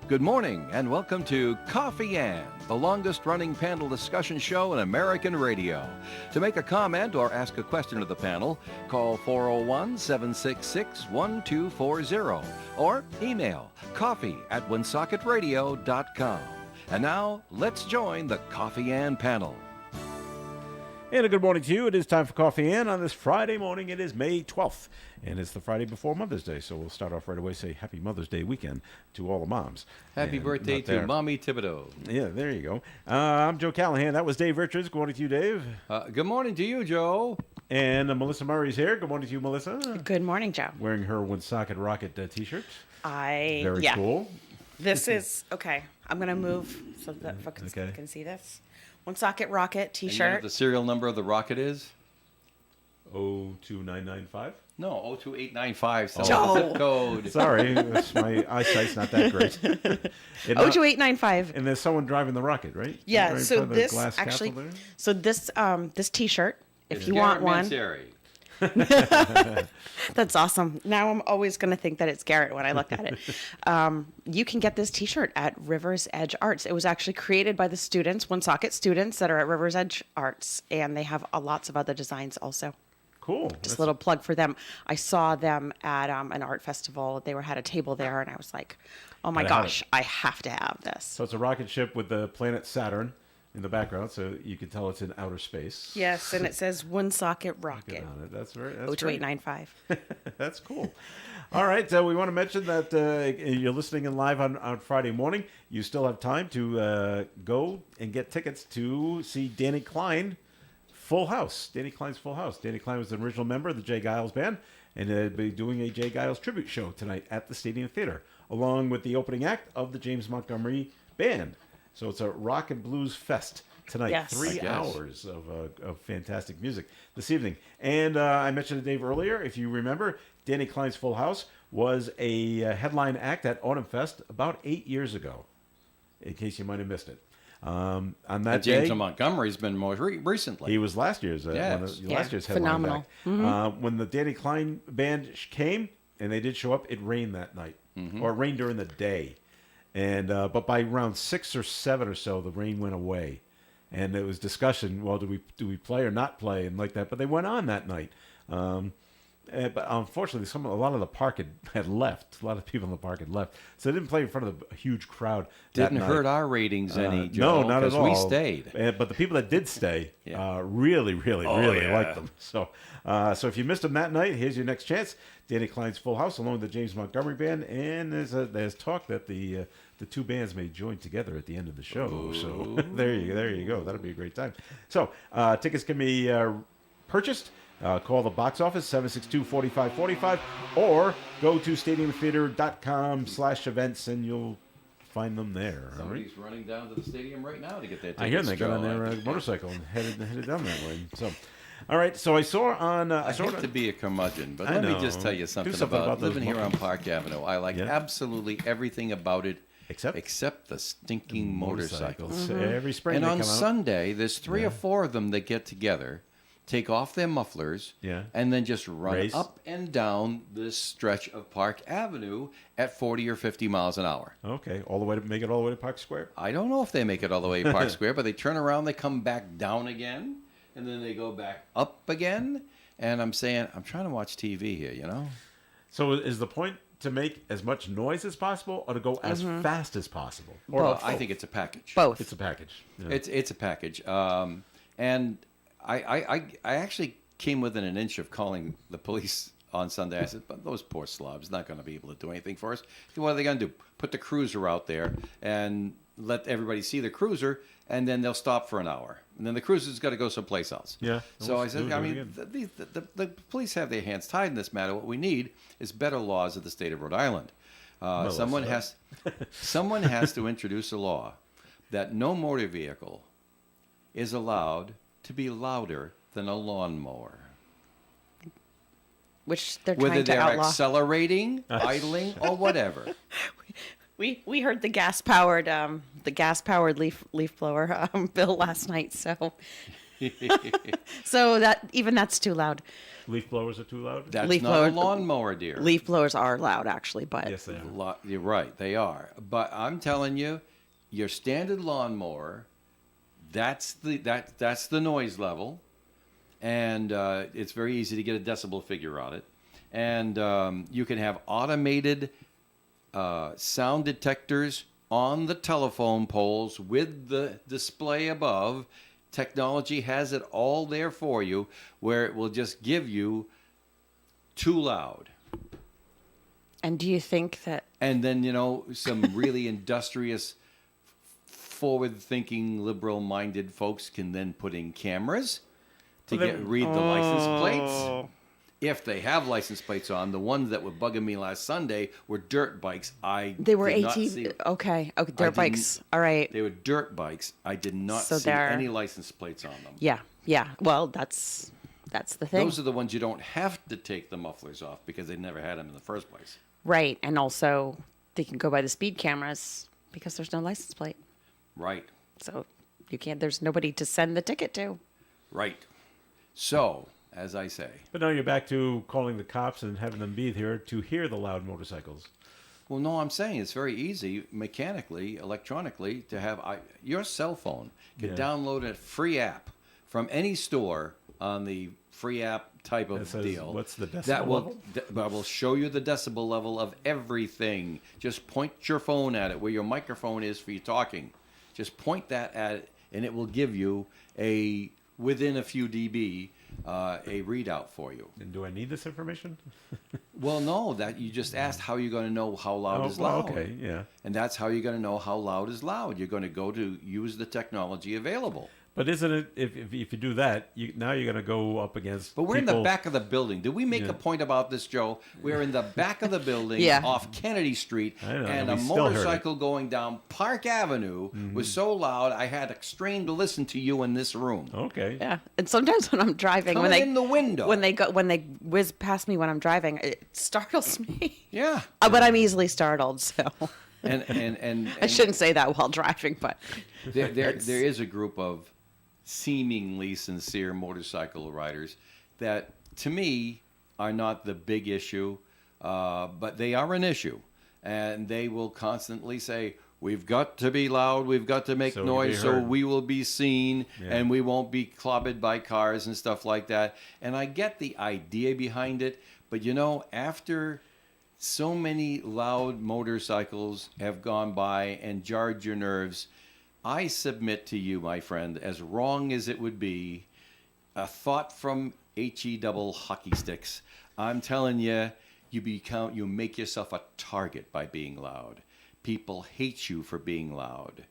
Good morning and welcome to Coffee Ann, the longest running panel discussion show in American radio. To make a comment or ask a question of the panel, call 401-766-1240 or email coffee@woonsocket.radio.com. And now, let's join the Coffee Ann panel. And a good morning to you. It is time for Coffee Ann on this Friday morning. It is May 12th, and it's the Friday before Mother's Day. So we'll start off right away, say Happy Mother's Day weekend to all the moms. Happy And birthday to Mommy Thibodeau. Yeah, there you go. I'm Joe Callahan. That was Dave Richards. Good morning to you, Dave. Good morning to you, Joe. And Melissa Murray's here. Good morning to you, Melissa. Good morning, Joe. Wearing her Woonsocket Rocket t-shirt. Very yeah. cool. This is, okay, I'm going to move so that folks can see this. Woonsocket Rocket And you know t-shirt. what the serial number of the rocket is? 02995. No, 02895. So Joe. zip code. Sorry, my eyesight's not that great. 02895. And there's someone driving the rocket, right? Yeah, Right in so front of the this glass actually, capsule there? so this t-shirt, if It's you Garrett want one, Mansari. that's awesome. Now I'm always going to think that it's Garrett when I look at it. You can get this t-shirt at Rivers Edge Arts. It was actually created by the students, Woonsocket students that are at Rivers Edge Arts, and they have lots of other designs also. Cool. Just a little plug for them. I saw them at an art festival. They had a table there, and I was like, oh my Gotta have gosh, it. I have to have this. So it's a rocket ship with the planet Saturn in the background, so you can tell it's in outer space. Yes, and it says Woonsocket Rocket. Get on it. That's very. That's great. 02895. That's cool. All right, we want to mention that you're listening in live on Friday morning. You still have time to go and get tickets to see Danny Klein, Full House. Danny Klein's Full House. Danny Klein was an original member of the Jay Giles Band, and they'll be doing a Jay Giles tribute show tonight at the Stadium Theater, along with the opening act of the James Montgomery Band. So it's a rock and blues fest tonight. Yes. 3 I guess. hours of fantastic music this evening. And I mentioned to Dave earlier, if you remember, Danny Klein's Full House was a headline act at Autumn Fest about 8 years ago, in case you might have missed it. On that And James day, Montgomery's been more recently. he was last year's Yes. last year's headline Phenomenal. act. When the Danny Klein band came and they did show up, it rained that night, or it rained during the day, and but by around 6 or 7 or so, the rain went away, and there was discussion. Well, do we play or not play, and like that. But they went on that night. But unfortunately, a lot of the park had left. A lot of people in the park had left, so they didn't play in front of a huge crowd. that Didn't night. hurt our ratings any, Joe. No, not at all. Because we stayed. But the people that did stay Yeah. really yeah. liked them. So if you missed them that night, here's your next chance. Danny Klein's Full House, along with the James Montgomery Band, and there's talk that the two bands may join together at the end of the show. Ooh. So there you go. That'll be a great time. So tickets can be purchased. Call the box office, 762-4545, or go to stadiumtheater.com/events, and you'll find them there. All right? Somebody's running down to the stadium right now to get their tickets. I hear they got on Joe. their motorcycle and headed down that way. So, all right. So I saw on. I hate to be a curmudgeon, but I let me know. just tell you Do something, something about those living here on monkeys. Park Avenue. I like Yeah. absolutely everything about it Except the stinking motorcycles. Every spring And they on come out. Sunday, there's three or four of them that get together, take off their mufflers, Yeah. and then just run Race. up and down this stretch of Park Avenue at 40 or 50 miles an hour. Okay, all the way to make it all the way to Park Square. I don't know if they make it all the way to Park Square, but they turn around, they come back down again, and then they go back up again. And I'm saying, I'm trying to watch TV here, you know? So is the point to make as much noise as possible, or to go as fast as possible? Or Well, I think it's a package. Both. it's a package. Yeah. It's a package. And I actually came within an inch of calling the police on Sunday. I said, but those poor slobs not going to be able to do anything for us. What are they going to do? Put the cruiser out there and let everybody see the cruiser, and then they'll stop for an hour. And then the cruiser's got to go someplace else. Yeah. So I said, Do it I mean, again. the police have their hands tied in this matter. What we need is better laws of the state of Rhode Island. Someone has to introduce a law that no motor vehicle is allowed to be louder than a lawnmower. Which they're Whether trying to they're outlaw. accelerating, idling, or whatever. We heard the gas powered leaf blower bill last night. So So that's too loud. Leaf blowers are too loud? That's Leaf not a blower- lawnmower, dear. Leaf blowers are loud, actually, but Yes, they are. You're right, they are. But I'm telling you, your standard lawnmower, that's the noise level, and it's very easy to get a decibel figure on it. And you can have automated sound detectors on the telephone poles with the display above. Technology has it all there for you, where it will just give you too loud. And do you think that And then, some really industrious, forward-thinking, liberal-minded folks can then put in cameras to Well, they- read the license plates. If they have license plates on, the ones that were bugging me last Sunday were dirt bikes. they were did not see- ATV? Okay, dirt didn't- bikes. All right. They were dirt bikes. I did not So see they're- any license plates on them. Yeah. Well, that's the thing. Those are the ones you don't have to take the mufflers off because they never had them in the first place. Right, and also they can go by the speed cameras because there's no license plate. Right. So you can't. There's nobody to send the ticket to. Right. So, as I say, But now you're back to calling the cops and having them be here to hear the loud motorcycles. well, no, I'm saying it's very easy mechanically, electronically, to have your cell phone can Yeah. download a free app from any store on the free app type of That says, deal. what's the decibel that will level? that will show you the decibel level of everything. Just point your phone at it where your microphone is for you talking. Just point that at it, and it will give you within a few dB a readout for you. And do I need this information? Well, no, that you just asked how you're going to know how loud is loud. Okay, yeah. And that's how you're going to know how loud is loud. You're going to go to use the technology available. But isn't it, if you do that, now you're going to go up against But we're in the people- back of the building. Did we make Yeah. a point about this, Joe? We're in the back of the building Yeah. off Kennedy Street, I know, and we a still heard it. motorcycle going down Park Avenue was so loud I had to strain to listen to you in this room. Okay. Yeah, and sometimes when I'm driving, Coming in the window. when they whiz past me when I'm driving, it startles me. Yeah. But I'm easily startled, so And I shouldn't say that while driving. But there is a group of seemingly sincere motorcycle riders that, to me, are not the big issue, but they are an issue. And they will constantly say, we've got to be loud, we've got to make So we noise be so heard." we will be seen Yeah. and we won't be clobbered by cars and stuff like that. And I get the idea behind it, but after so many loud motorcycles have gone by and jarred your nerves, I submit to you, my friend, as wrong as it would be, a thought from HE double hockey sticks. I'm telling you, you make yourself a target by being loud. People hate you for being loud.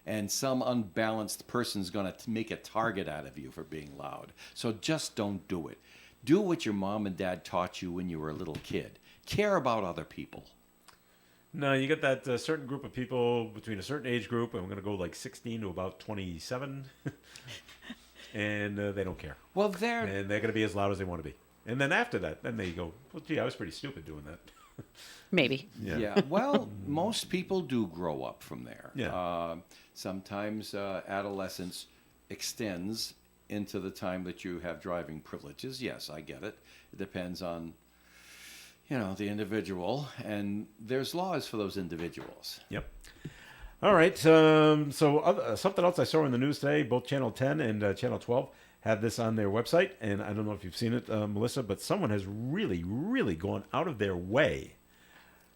And some unbalanced person's going to make a target out of you for being loud. So just don't do it. Do what your mom and dad taught you when you were a little kid. Care about other people. No, you get that certain group of people between a certain age group, and we're going to go like 16 to about 27, and they don't care. Well, they're And they're going to be as loud as they want to be. And then after that, then they go, well, gee, I was pretty stupid doing that. maybe. Yeah. Well, most people do grow up from there. Yeah. Sometimes adolescence extends into the time that you have driving privileges. Yes, I get it. It depends on, the individual, and there's laws for those individuals. Yep. All right. So something else I saw in the news today, both Channel 10 and Channel 12 have this on their website. And I don't know if you've seen it, Melissa, but someone has really, really gone out of their way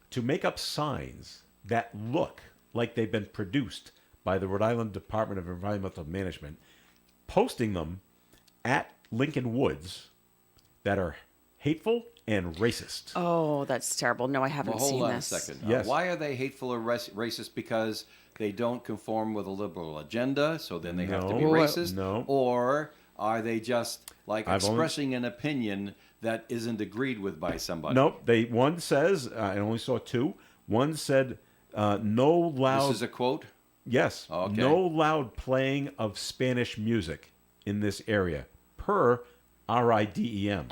to make up signs that look like they've been produced by the Rhode Island Department of Environmental Management, posting them at Lincoln Woods that are hateful and racist. Oh, that's terrible. No, I haven't Well, seen hold on this. a second. Yes. Why are they hateful or racist? Because they don't conform with a liberal agenda, so then they have to be No. racist? No. Or are they just like I've only- expressing an opinion that isn't agreed with by somebody? Nope. One says, I only saw two. One said, no loud... This is a quote? Yes. Okay. No loud playing of Spanish music in this area, per RIDEM,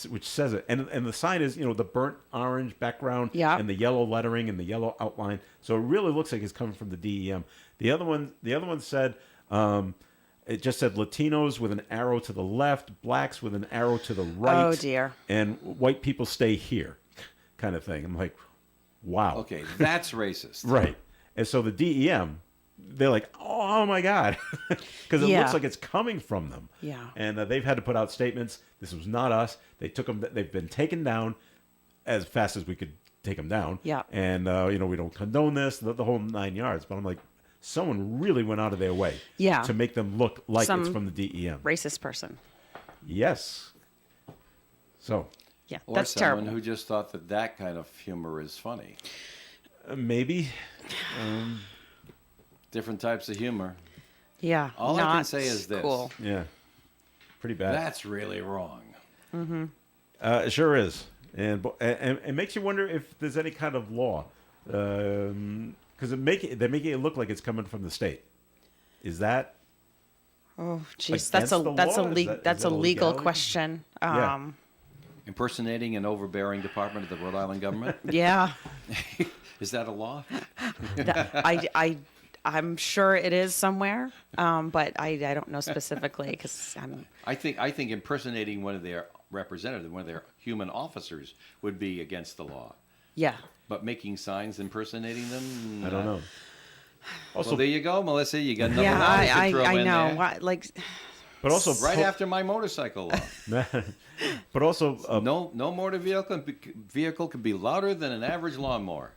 which says it. And the sign is, the burnt orange background Yeah. and the yellow lettering and the yellow outline. So it really looks like it's coming from the DEM. The other one said, It just said Latinos with an arrow to the left, blacks with an arrow to the right. Oh, dear. And white people stay here, kind of thing. I'm like, wow. Okay, that's racist. Right. And so the DEM, they're like, oh my God. Because it Yeah. looks like it's coming from them. Yeah. And they've had to put out statements. This was not us. They took them. They've been taken down as fast as we could take them down. Yeah. And, we don't condone this, the whole 9 yards. But I'm like, someone really went out of their way Yeah. to make them look like it's Some from the DEM. Racist person. Yes. So Yeah, Or that's someone terrible. who just thought that kind of humor is funny. maybe. Different types of humor. Yeah. All I can not say is this. Cool. Yeah. Pretty bad. That's really wrong. It sure is. And it makes you wonder if there's any kind of law. Because they're making it look like it's coming from the state. Is that? Oh, jeez, Against that's a the that's a law? Is legal that- that's is a that a legal legality? question. Yeah. Impersonating an overbearing department of the Rhode Island government? Yeah. Is that a law? I'm sure it is somewhere, but I don't know specifically because I'm. I think impersonating one of their representatives, one of their human officers, would be against the law. Yeah. But making signs impersonating them? I don't know. Also, Well, there you go, Melissa. You got another Yeah, knowledge to throw I in know. there. Why, like, but also, Right after my motorcycle law. but also, No motor vehicle can be louder than an average lawnmower.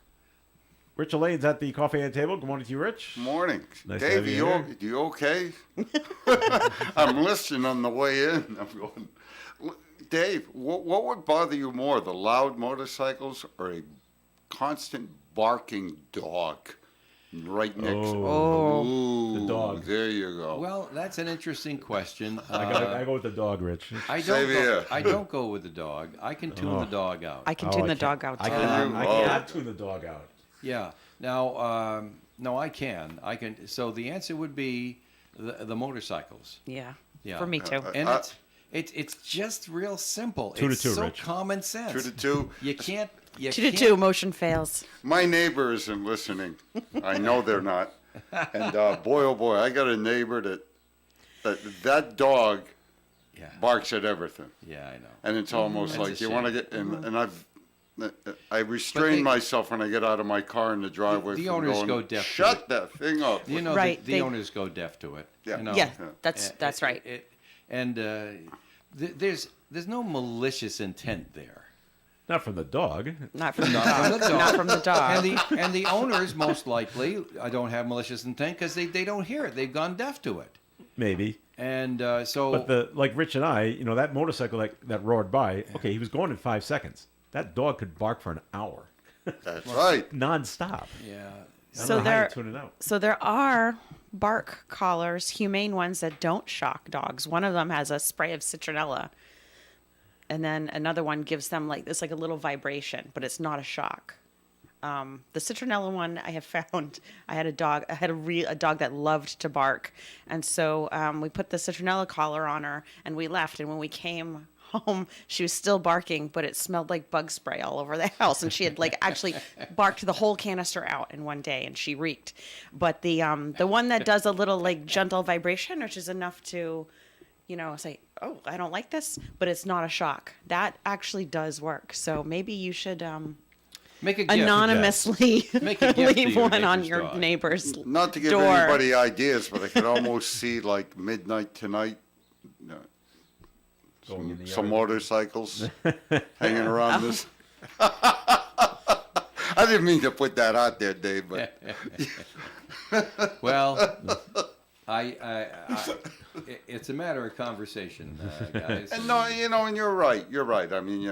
Rich Elaine's at the coffee and table. Good morning to you, Rich. Morning. Nice to Dave, have you here. you okay? I'm listening on the way in. I'm going, Dave, what would bother you more, the loud motorcycles or a constant barking dog right next Oh. Ooh, The dog. There you go. Well, that's an interesting question. I go with the dog, Rich. I Same here. don't go with the dog. I can tune the dog out. I can tune the can't- dog out. I too. cannot, I Oh. cannot tune the dog out. Yeah. Now, no, I can. I can. So the answer would be the motorcycles. Yeah. Yeah. For me too. And it's just real simple. 2 to it's 2, so Rich. common sense. 2 to 2. You can't. You 2 to can't- 2. Motion fails. My neighbor isn't listening. I know they're not. And boy, oh boy, I got a neighbor that dog Yeah. barks at everything. Yeah, I know. And it's almost That's like a you want to shame. get, and I restrain they- myself when I get out of my car in the driveway. The from owners going, go deaf to Shut it. that thing up. You know, Right, the they- owners go deaf to it. Yeah. You know? Yeah, Yeah. that's right. There's no malicious intent there. Not from the dog. Not from the Not from dog. the dog. Not from the dog. And the owners most likely don't have malicious intent because they don't hear it. They've gone deaf to it. Maybe. And so But like Rich and I, that motorcycle that roared by, okay, he was going in 5 seconds. That dog could bark for an hour, That's right. nonstop. yeah. I don't So know how you there- tune it out. So there are bark collars, humane ones that don't shock dogs. One of them has a spray of citronella, and then another one gives them like a little vibration, but it's not a shock. The citronella one I have found. I had a dog. I had a dog that loved to bark, and so we put the citronella collar on her, and we left. And when we came home, she was still barking, but it smelled like bug spray all over the house, and she had actually barked the whole canister out in one day, and she reeked. But the one that does a little gentle vibration, which is enough to, say, oh, I don't like this, but it's not a shock. That actually does work. So maybe you should Make a gift. anonymously Make a gift to leave your one on neighbor's your dog. neighbor's Not to give door. anybody ideas, but I could almost see like midnight tonight. Going in the Some yard. motorcycles hanging around this. I didn't mean to put that out there, Dave, but Well, it's a matter of conversation, guys. and no, and you're right. You're right. I mean,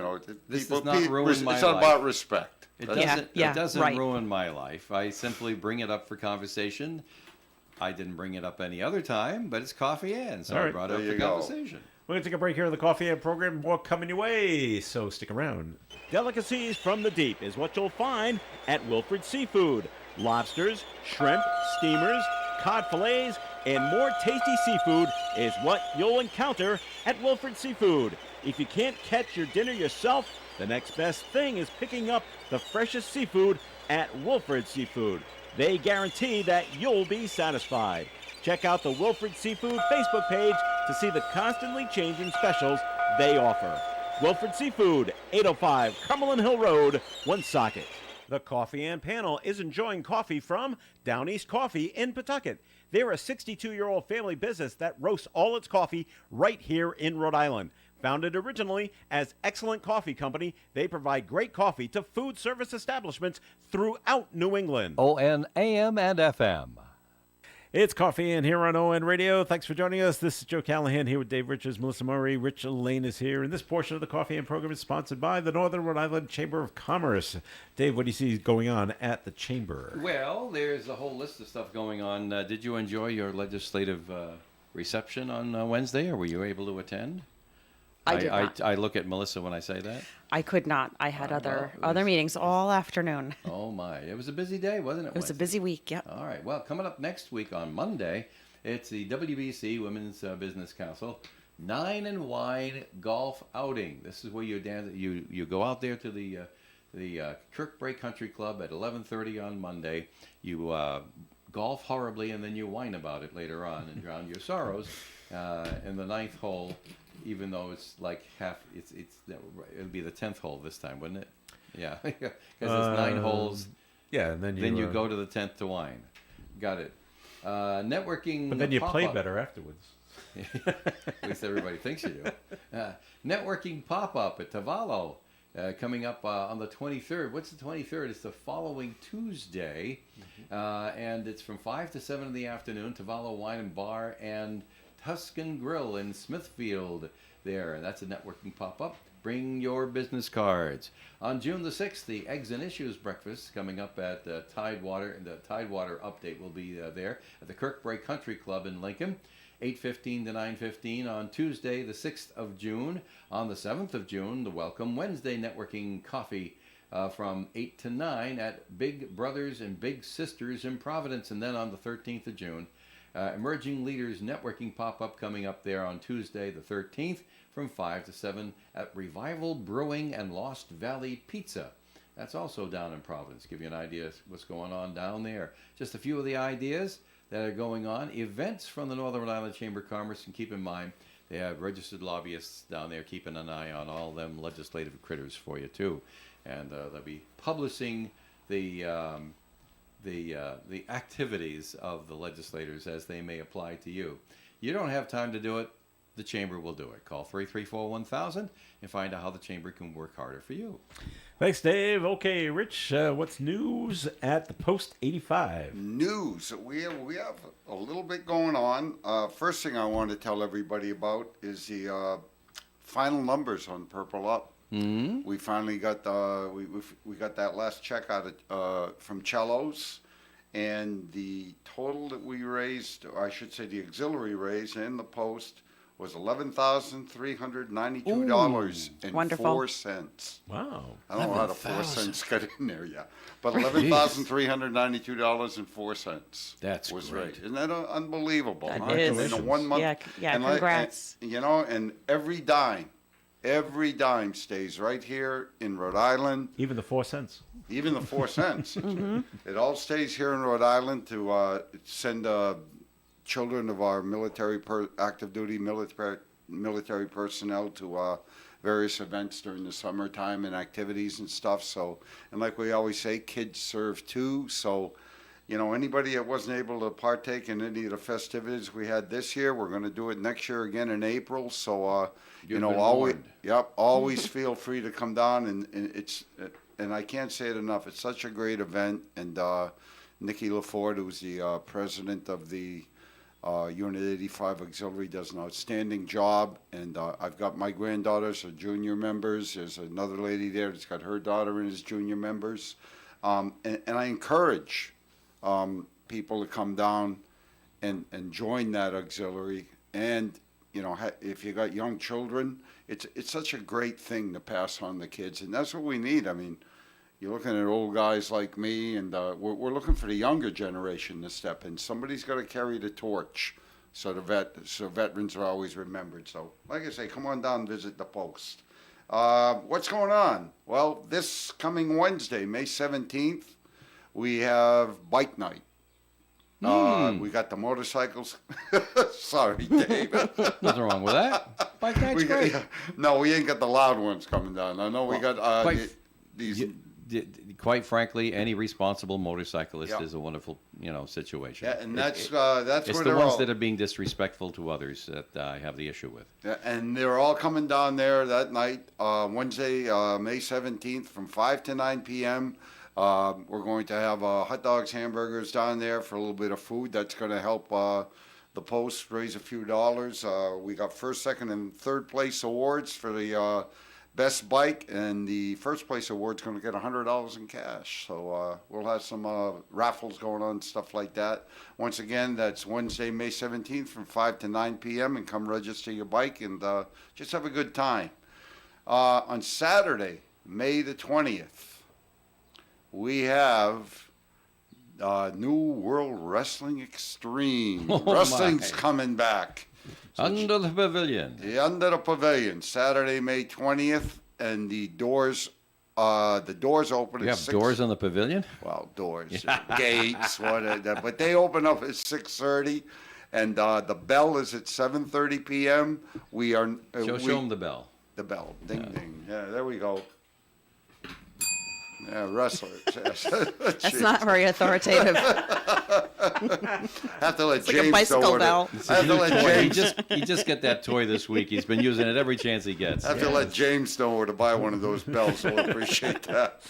This people, does not ruin my it's life. about respect. It That's- doesn't. Yeah, It doesn't right. ruin my life. I simply bring it up for conversation. I didn't bring it up any other time, but it's coffee and so All I right. brought it up There for you go. conversation. We're going to take a break here on the Coffee and program. More coming your way, so stick around. Delicacies from the deep is what you'll find at Wilfred Seafood. Lobsters, shrimp, steamers, cod fillets, and more tasty seafood is what you'll encounter at Wilfred Seafood. If you can't catch your dinner yourself, the next best thing is picking up the freshest seafood at Wilfred Seafood. They guarantee that you'll be satisfied. Check out the Wilfred Seafood Facebook page to see the constantly changing specials they offer. Wilfred Seafood, 805 Cumberland Hill Road, Woonsocket. The Coffee and Panel is enjoying coffee from Down East Coffee in Pawtucket. They're a 62-year-old family business that roasts all its coffee right here in Rhode Island. Founded originally as Excellent Coffee Company, they provide great coffee to food service establishments throughout New England. ON AM and FM. It's Coffee and here on ON Radio. Thanks for joining us. This is Joe Callahan here with Dave Richards, Melissa Murray. Rich Lane is here. And this portion of the Coffee and program is sponsored by the Northern Rhode Island Chamber of Commerce. Dave, what do you see going on at the Chamber? Well, there's a whole list of stuff going on. Did you enjoy your legislative reception on Wednesday, or were you able to attend? I did not. I look at Melissa when I say that. I could not. I had well, other it was- meetings all afternoon. Oh, my. It was a busy day, wasn't it? It was a Wednesday? busy week. Yep. All right. Well, coming up next week on Monday, it's the WBC Women's Business Council 9 and Wine Golf Outing. This is where you go out there to the Kirkbrae Country Club at 11:30 on Monday. You golf horribly, and then you whine about it later on and drown your sorrows. In the 9th hole, even though it's like it'll be the 10th hole this time, wouldn't it? Yeah, because it's 9 holes. Yeah, and then Then you go to the 10th to wine. Got it. Networking. But then you play pop-up. better afterwards. At least everybody thinks you do. Networking pop-up at Tavallo coming up on the 23rd. What's the 23rd? It's the following Tuesday, and it's from 5 to 7 in the afternoon. Tavallo Wine and Bar and Tuscan Grill in Smithfield there. And that's a networking pop-up. Bring your business cards. On June the 6th, the Eggs and Issues Breakfast coming up at Tidewater, and the Tidewater update will be there at the Kirkbrae Country Club in Lincoln, 8:15 to 9:15 on Tuesday the 6th of June. On the 7th of June, the Welcome Wednesday Networking Coffee from 8 to 9 at Big Brothers and Big Sisters in Providence. And then on the 13th of June, Emerging Leaders Networking Pop-Up coming up there on Tuesday the 13th from 5 to 7 at Revival Brewing and Lost Valley Pizza. That's also down in Providence. Give you an idea of what's going on down there. Just a few of the ideas that are going on. Events from the Northern Rhode Island Chamber of Commerce, and keep in mind, they have registered lobbyists down there keeping an eye on all them legislative critters for you too. And they'll be publishing the activities of the legislators as they may apply to you. You don't have time to do it, the Chamber will do it. Call 334-1000 and find out how the Chamber can work harder for you. Thanks, Dave. Okay, Rich, what's news at the Post 85? News. We have a little bit going on. First thing I want to tell everybody about is the final numbers on Purple Up. Mm-hmm. We finally got we got that last check out from Cello's, and the total that we raised, or I should say the auxiliary raise in the Post, was $11,392.04. Wonderful. Wow. I don't know how the 4 cents got in there yet, but $11,392.04. That's was great. raised. Isn't that unbelievable? That huh? is. In a 1 month. Yeah, and congrats. and, you know, and every dime stays right here in Rhode Island. Even the 4 cents. Even the 4 cents. It all stays here in Rhode Island to send children of our active duty military personnel to various events during the summertime and activities and stuff. So, and like we always say, kids serve too. So, you know, anybody that wasn't able to partake in any of the festivities we had this year, we're going to do it next year again in April. So, you know, been always, warned. always feel free to come down, and it's, and I can't say it enough. It's such a great event, and Nikki LaFord, who's the president of the Unit 85 Auxiliary, does an outstanding job, and I've got my granddaughters are junior members. There's another lady there that's got her daughter in as junior members, and I encourage people to come down and join that auxiliary. And you know, if you got young children, it's such a great thing to pass on the kids, and that's what we need. I mean, you're looking at old guys like me, and we're looking for the younger generation to step in. Somebody's got to carry the torch, so veterans are always remembered. So, like I say, come on down and visit the Post. What's going on? Well, this coming Wednesday, May 17th, we have Bike Night. We got the motorcycles. Sorry, Dave. Nothing wrong with that. Bike night's great. No, we ain't got the loud ones coming down. I know we got these. Quite frankly, any responsible motorcyclist Yeah. is a wonderful, situation. Yeah, and that's It's where the they're ones all. that are being disrespectful to others that I have the issue with. Yeah, and they're all coming down there that night, Wednesday, May 17th, from 5 to 9 p.m. We're going to have hot dogs, hamburgers down there for a little bit of food. That's going to help the Post raise a few dollars. We got first, second, and third place awards for the best bike, and the first place award's going to get $100 in cash. So we'll have some raffles going on, stuff like that. Once again, that's Wednesday, May 17th, from 5 to 9 p.m. and come register your bike and just have a good time. On Saturday, May the 20th, we have New World Wrestling Extreme. Oh, Wrestling's my. coming back. Under the pavilion. Under the pavilion, Saturday, May 20th, and the doors open You at have 6. doors on the pavilion? Well, doors, gates, but they open up at 6:30, and the bell is at 7:30 p.m. We are Show them the bell. the bell, ding ding. Yeah, there we go. Yeah, wrestlers. That's not very authoritative. Have to let It's like a James bicycle know what bell. I have to let He James. just got that toy this week. He's been using it every chance he gets. I have to let James know where to buy one of those bells. So we'll appreciate that.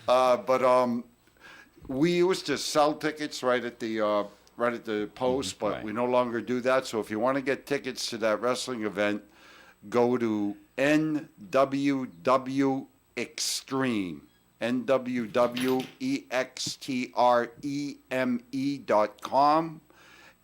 But we used to sell tickets right at the post, but Right. we no longer do that. So if you want to get tickets to that wrestling event, go to NWW Extreme. NWWEXTREME.com,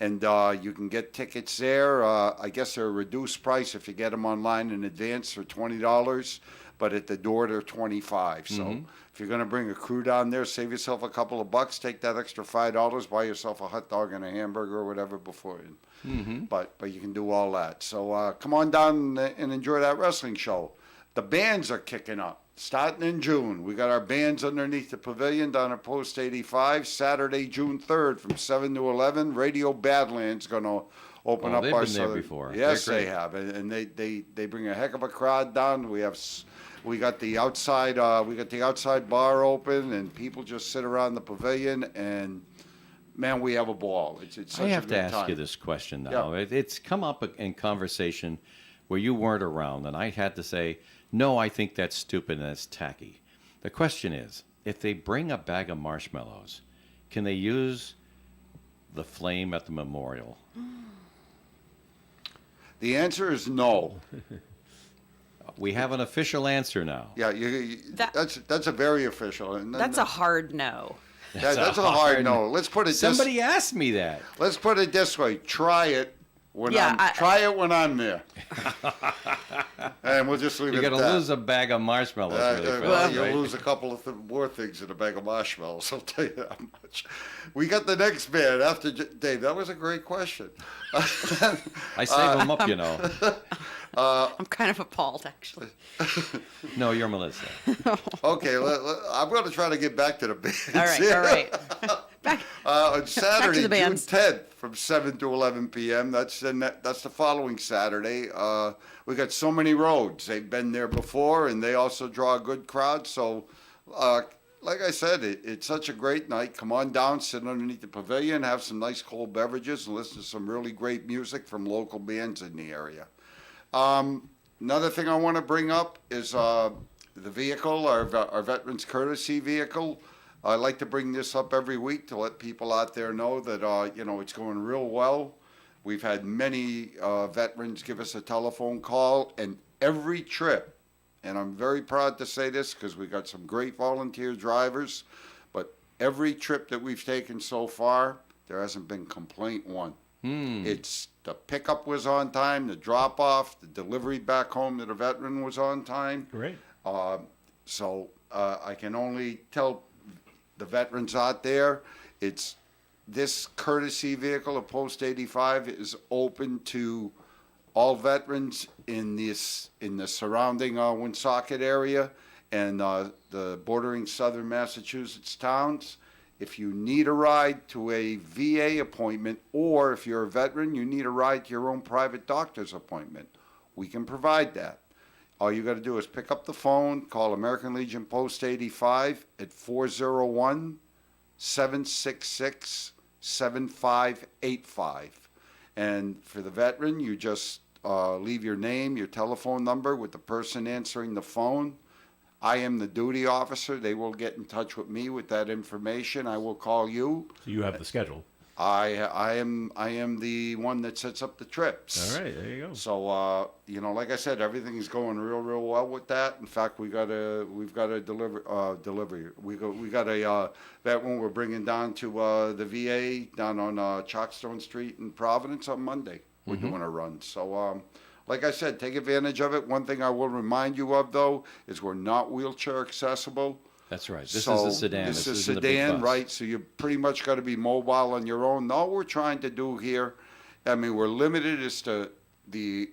and you can get tickets there. I guess they're a reduced price if you get them online in advance for $20, but at the door they're $25. So if you're going to bring a crew down there, save yourself a couple of bucks, take that extra $5, buy yourself a hot dog and a hamburger or whatever before. But you can do all that. So come on down and enjoy that wrestling show. The bands are kicking up. Starting in June, we got our bands underneath the pavilion down at Post 85. Saturday, June 3rd, from 7 to 11. Radio Badlands going to open Oh, up they've our been there southern- before. Yes, They're they great. have, and they bring a heck of a crowd down. We got the outside bar open, and people just sit around the pavilion, and man, we have a ball. It's such I have a to good ask time. you this question now. Yeah. It's come up in conversation where you weren't around, and I had to say, no, I think that's stupid and that's tacky. The question is, if they bring a bag of marshmallows, can they use the flame at the memorial? The answer is no. We have an official answer now. Yeah, That- that's a very official. And That's a hard no. that's a hard no. Let's put it Somebody asked me that. Let's put it this way: try it when Yeah, try it when I'm there, and we'll just leave You're it going at to that. lose a bag of marshmallows really Well, fast, you'll right? lose a couple of more things in a bag of marshmallows. I'll tell you that much. We got the next band after Dave. That was a great question. I save them up, I'm kind of appalled, actually. No, you're Melissa. Okay, I'm going to try to get back to the bands. All right, here. all right. Back. On Saturday, the June bands. 10th, from 7 to 11 p.m. That's the following Saturday. We got So Many Roads. They've been there before, and they also draw a good crowd. So, like I said, it's such a great night. Come on down, sit underneath the pavilion, have some nice cold beverages, and listen to some really great music from local bands in the area. Another thing I want to bring up is the vehicle, our Veterans Courtesy vehicle. I like to bring this up every week to let people out there know that it's going real well. We've had many veterans give us a telephone call, and every trip, and I'm very proud to say this because we got some great volunteer drivers, but every trip that we've taken so far, there hasn't been complaint one. It's the pickup was on time, the drop off, the delivery back home to the veteran was on time. Great. So I can only tell the veterans out there, it's this courtesy vehicle of Post 85 is open to all veterans in the surrounding Woonsocket area and the bordering southern Massachusetts towns. if you need a ride to a VA appointment, or if you're a veteran, you need a ride to your own private doctor's appointment, we can provide that. All you got to do is pick up the phone, call American Legion Post 85 at 401-766-7585. And for the veteran, you just leave your name, your telephone number with the person answering the phone. I am the duty officer. They will get in touch with me with that information. I will call you. So you have the schedule. I am the one that sets up the trips. All right, there you go. So like I said, everything is going real well with that. In fact, we've got a delivery. We got a that one we're bringing down to the VA down on Chalkstone Street in Providence on Monday. We're doing a run. So like I said, take advantage of it. One thing I will remind you of, though, is we're not wheelchair accessible. That's right. This So is a sedan. This is isn't a big sedan, bus. right? So you pretty much got to be mobile on your own. All we're trying to do here, I mean, we're limited as to the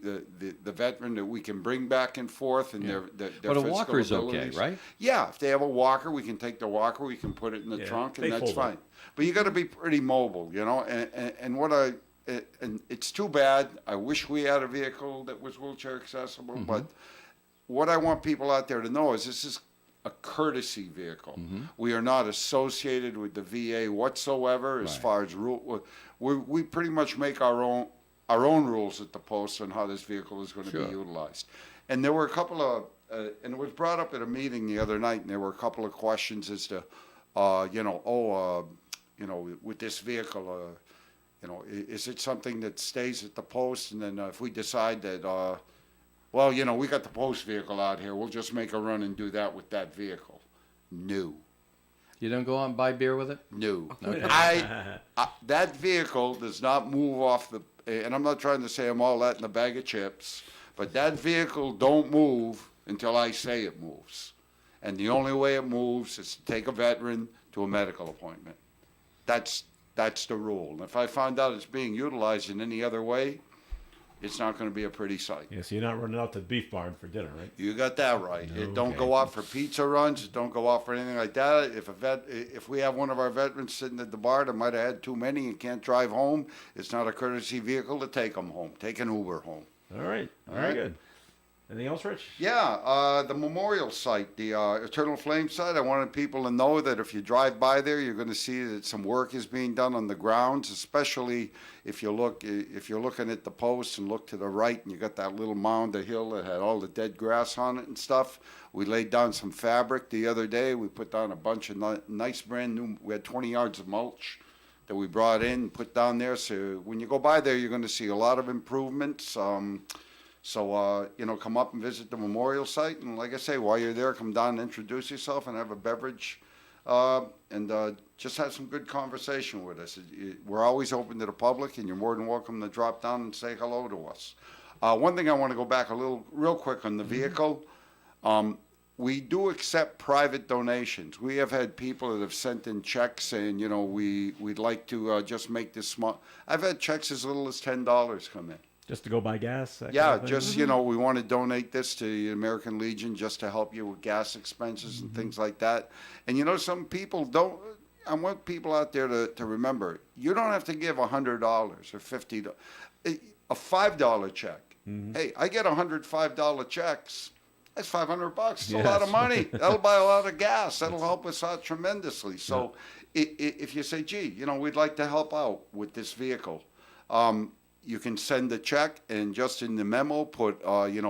veteran that we can bring back and forth and their But a physical walker is okay, abilities. right? Yeah, if they have a walker, we can take the walker, we can put it in the Yeah, trunk, they and that's fold it. fine. But you got to be pretty mobile, And and it's too bad. I wish we had a vehicle that was wheelchair accessible, but what I want people out there to know is this is a courtesy vehicle. We are not associated with the VA whatsoever as Right. far as rule. We pretty much make our own rules at the post on how this vehicle is going to Sure. be utilized. And there were a couple of, and it was brought up at a meeting the other night, and there were a couple of questions as to, with this vehicle, is it something that stays at the post? And then if we decide that, we got the post vehicle out here, we'll just make a run and do that with that vehicle. No. You don't go out and buy beer with it? No. Okay. That vehicle does not move off the, and I'm not trying to say I'm all that in a bag of chips, but that vehicle don't move until I say it moves. And the only way it moves is to take a veteran to a medical appointment. That's the rule. And if I find out it's being utilized in any other way, it's not going to be a pretty sight. Yeah, so you're not running out to the beef barn for dinner, right? You got that right. It don't Okay. go out for pizza runs. It don't go out for anything like that. If we have one of our veterans sitting at the bar that might have had too many and can't drive home, it's not a courtesy vehicle to take them home. Take an Uber home. All right, All very right. good. Anything else, Rich? Yeah, the memorial site, the Eternal Flame site. I wanted people to know that if you drive by there, you're going to see that some work is being done on the grounds, especially if you're looking at the post and look to the right, and you got that little mound of hill that had all the dead grass on it and stuff. We laid down some fabric the other day. We put down a bunch of nice brand new. We had 20 yards of mulch that we brought in and put down there. So when you go by there, you're going to see a lot of improvements. So, come up and visit the memorial site. And like I say, while you're there, come down and introduce yourself and have a beverage and just have some good conversation with us. We're always open to the public, and you're more than welcome to drop down and say hello to us. One thing I want to go back real quick on the vehicle. We do accept private donations. We have had people that have sent in checks saying, we'd like to just make this small. I've had checks as little as $10 come in. Just to go buy gas? that Yeah, kind of thing? just, we want to donate this to the American Legion just to help you with gas expenses and things like that. And, some people don't, I want people out there to remember, you don't have to give $100 or $50. A $5 check. Hey, I get $105 checks. That's $500. It's a lot of money. That'll buy a lot of gas. That'll help us out tremendously. So if you say, gee, we'd like to help out with this vehicle, you can send a check and just in the memo put,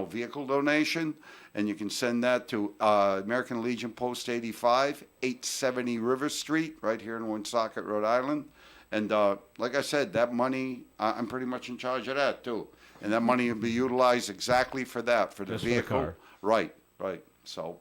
vehicle donation, and you can send that to American Legion Post 85, 870 River Street, right here in Woonsocket, Rhode Island. And like I said, that money, I'm pretty much in charge of that too. And that money will be utilized exactly for that, for the Just for the vehicle. car. Right. So.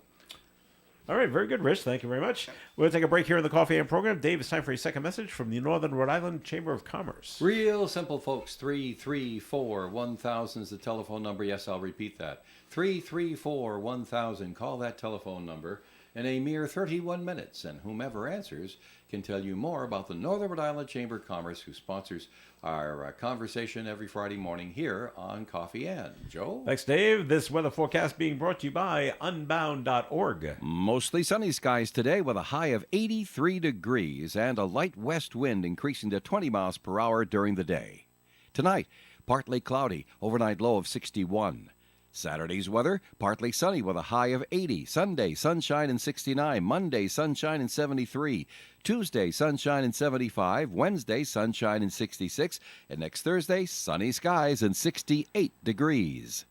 All right, very good, Rich. Thank you very much. We'll take a break here in the Coffee and program. Dave, it's time for a second message from the Northern Rhode Island Chamber of Commerce. Real simple, folks. 334-1000 is the telephone number. Yes, I'll repeat that. 334-1000. Call that telephone number in a mere 31 minutes, and whomever answers can tell you more about the Northern Rhode Island Chamber of Commerce, who sponsors our conversation every Friday morning here on Coffee and. Joe? Thanks, Dave. This weather forecast being brought to you by Unbound.org. Mostly sunny skies today with a high of 83 degrees and a light west wind increasing to 20 miles per hour during the day. Tonight, partly cloudy, overnight low of 61. Saturday's weather, partly sunny with a high of 80. Sunday, sunshine and 69. Monday, sunshine and 73. Tuesday, sunshine and 75. Wednesday, sunshine and 66. And next Thursday, sunny skies and 68 degrees.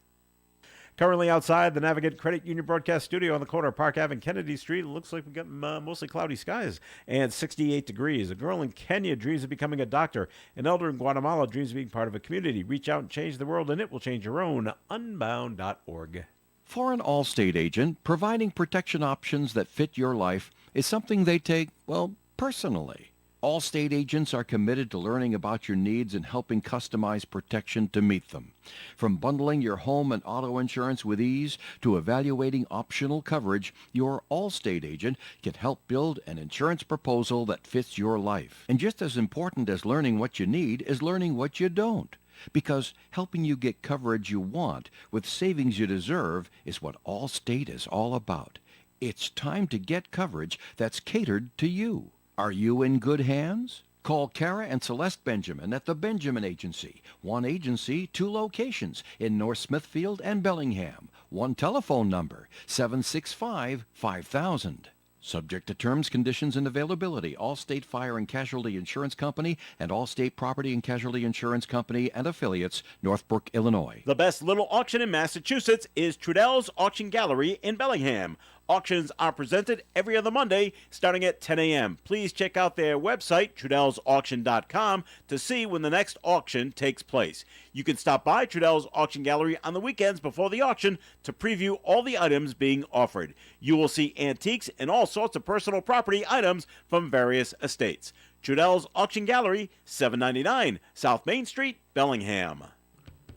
Currently outside the Navigate Credit Union broadcast studio on the corner of Park Ave and Kennedy Street. It looks like we've got mostly cloudy skies and 68 degrees. A girl in Kenya dreams of becoming a doctor. An elder in Guatemala dreams of being part of a community. Reach out and change the world, and it will change your own. Unbound.org. For an Allstate agent, providing protection options that fit your life is something they take, well, personally. Allstate agents are committed to learning about your needs and helping customize protection to meet them. From bundling your home and auto insurance with ease to evaluating optional coverage, your Allstate agent can help build an insurance proposal that fits your life. And just as important as learning what you need is learning what you don't. Because helping you get coverage you want with savings you deserve is what Allstate is all about. It's time to get coverage that's catered to you. Are you in good hands? Call Kara and Celeste Benjamin at the Benjamin Agency. One agency, two locations in North Smithfield and Bellingham. One telephone number, 765-5000. Subject to terms, conditions, and availability. Allstate Fire and Casualty Insurance Company and Allstate Property and Casualty Insurance Company and affiliates, Northbrook, Illinois. The best little auction in Massachusetts is Trudell's Auction Gallery in Bellingham. Auctions are presented every other Monday starting at 10 a.m. Please check out their website, TrudellsAuction.com, to see when the next auction takes place. You can stop by Trudell's Auction Gallery on the weekends before the auction to preview all the items being offered. You will see antiques and all sorts of personal property items from various estates. Trudell's Auction Gallery, 799 South Main Street, Bellingham.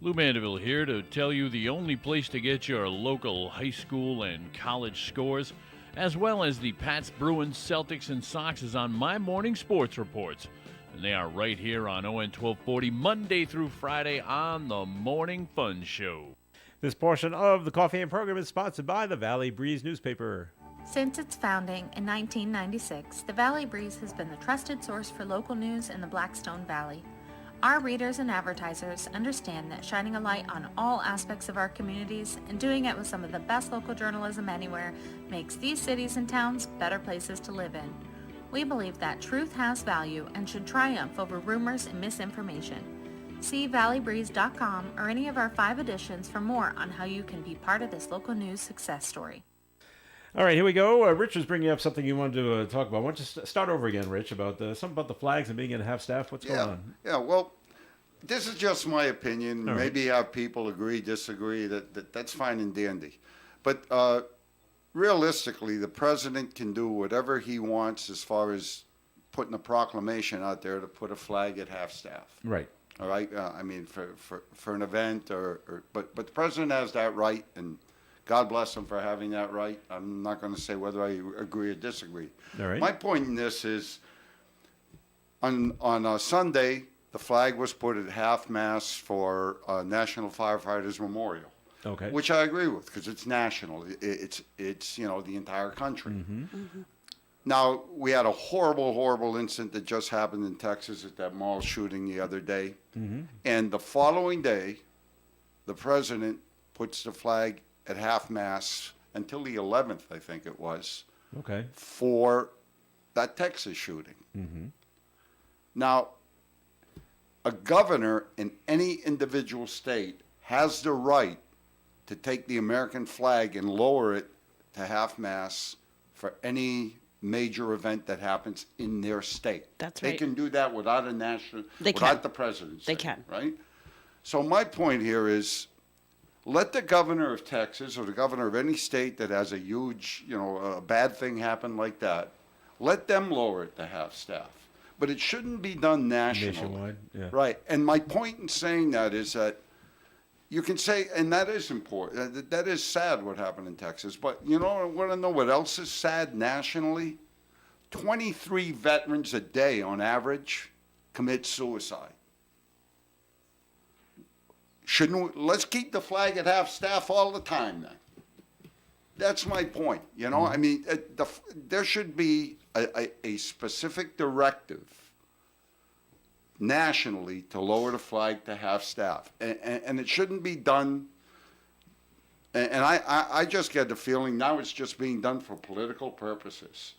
Lou Mandeville here to tell you the only place to get your local high school and college scores, as well as the Pats, Bruins, Celtics, and Sox is on my morning sports reports. And they are right here on ON 1240, Monday through Friday on the Morning Fun Show. This portion of the Coffee and program is sponsored by the Valley Breeze newspaper. Since its founding in 1996, the Valley Breeze has been the trusted source for local news in the Blackstone Valley. Our readers and advertisers understand that shining a light on all aspects of our communities and doing it with some of the best local journalism anywhere makes these cities and towns better places to live in. We believe that truth has value and should triumph over rumors and misinformation. See valleybreeze.com or any of our 5 editions for more on how you can be part of this local news success story. All right, here we go. Rich was bringing up something you wanted to talk about. Why don't you start over again, Rich, about something about the flags and being in half-staff. What's going on? Yeah, well, this is just my opinion. All right. Maybe have people agree, disagree. That's fine and dandy. But realistically, the president can do whatever he wants as far as putting a proclamation out there to put a flag at half-staff. Right. All right? I mean, for an event, but the president has that right, and God bless him for having that right. I'm not going to say whether I agree or disagree. All right. My point in this is, on Sunday, the flag was put at half-mast for National Firefighters Memorial. Okay. Which I agree with, because it's national. It's the entire country. Mm-hmm. Now, we had a horrible incident that just happened in Texas at that mall shooting the other day. Mm-hmm. And the following day, the president puts the flag at half-mast until the 11th, I think it was, Okay. for that Texas shooting. Mm-hmm. Now, a governor in any individual state has the right to take the American flag and lower it to half-mast for any major event that happens in their state. That's They right. can do that without They without can. the presidency. They can. Right? So my point here is, let the governor of Texas or the governor of any state that has a huge, a bad thing happen like that, let them lower it to half-staff. But it shouldn't be done nationally. Nationwide, yeah. Right. And my point in saying that is that you can say, and that is important, that is sad what happened in Texas, but you want to know what else is sad nationally? 23 veterans a day on average commit suicide. Shouldn't we, let's keep the flag at half-staff all the time then. That's my point, you know? I mean, there should be a specific directive nationally to lower the flag to half-staff. And it shouldn't be done, and I just get the feeling now it's just being done for political purposes.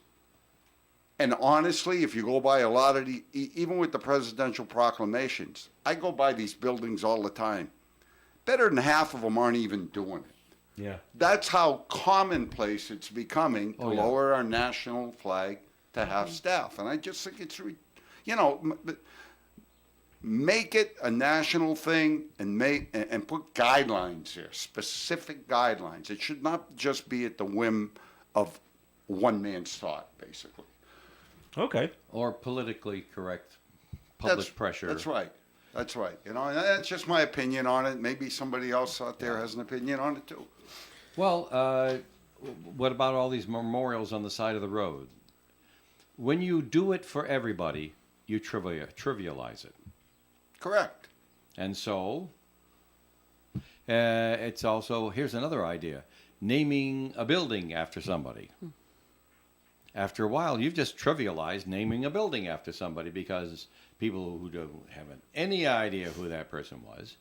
And honestly, if you go by a lot of even with the presidential proclamations, I go by these buildings all the time. Better than half of them aren't even doing it. Yeah. That's how commonplace it's becoming to lower our national flag to half-staff. And I just think it's, make it a national thing and put guidelines here, specific guidelines. It should not just be at the whim of one man's thought, basically. Okay. Or politically correct public pressure. That's right. That's right. You know, and that's just my opinion on it. Maybe somebody else out there has an opinion on it too. Well, what about all these memorials on the side of the road? When you do it for everybody, you trivialize it. Correct. And so, it's also, here's another idea, naming a building after somebody. After a while, you've just trivialized naming a building after somebody because people who don't have any idea who that person was,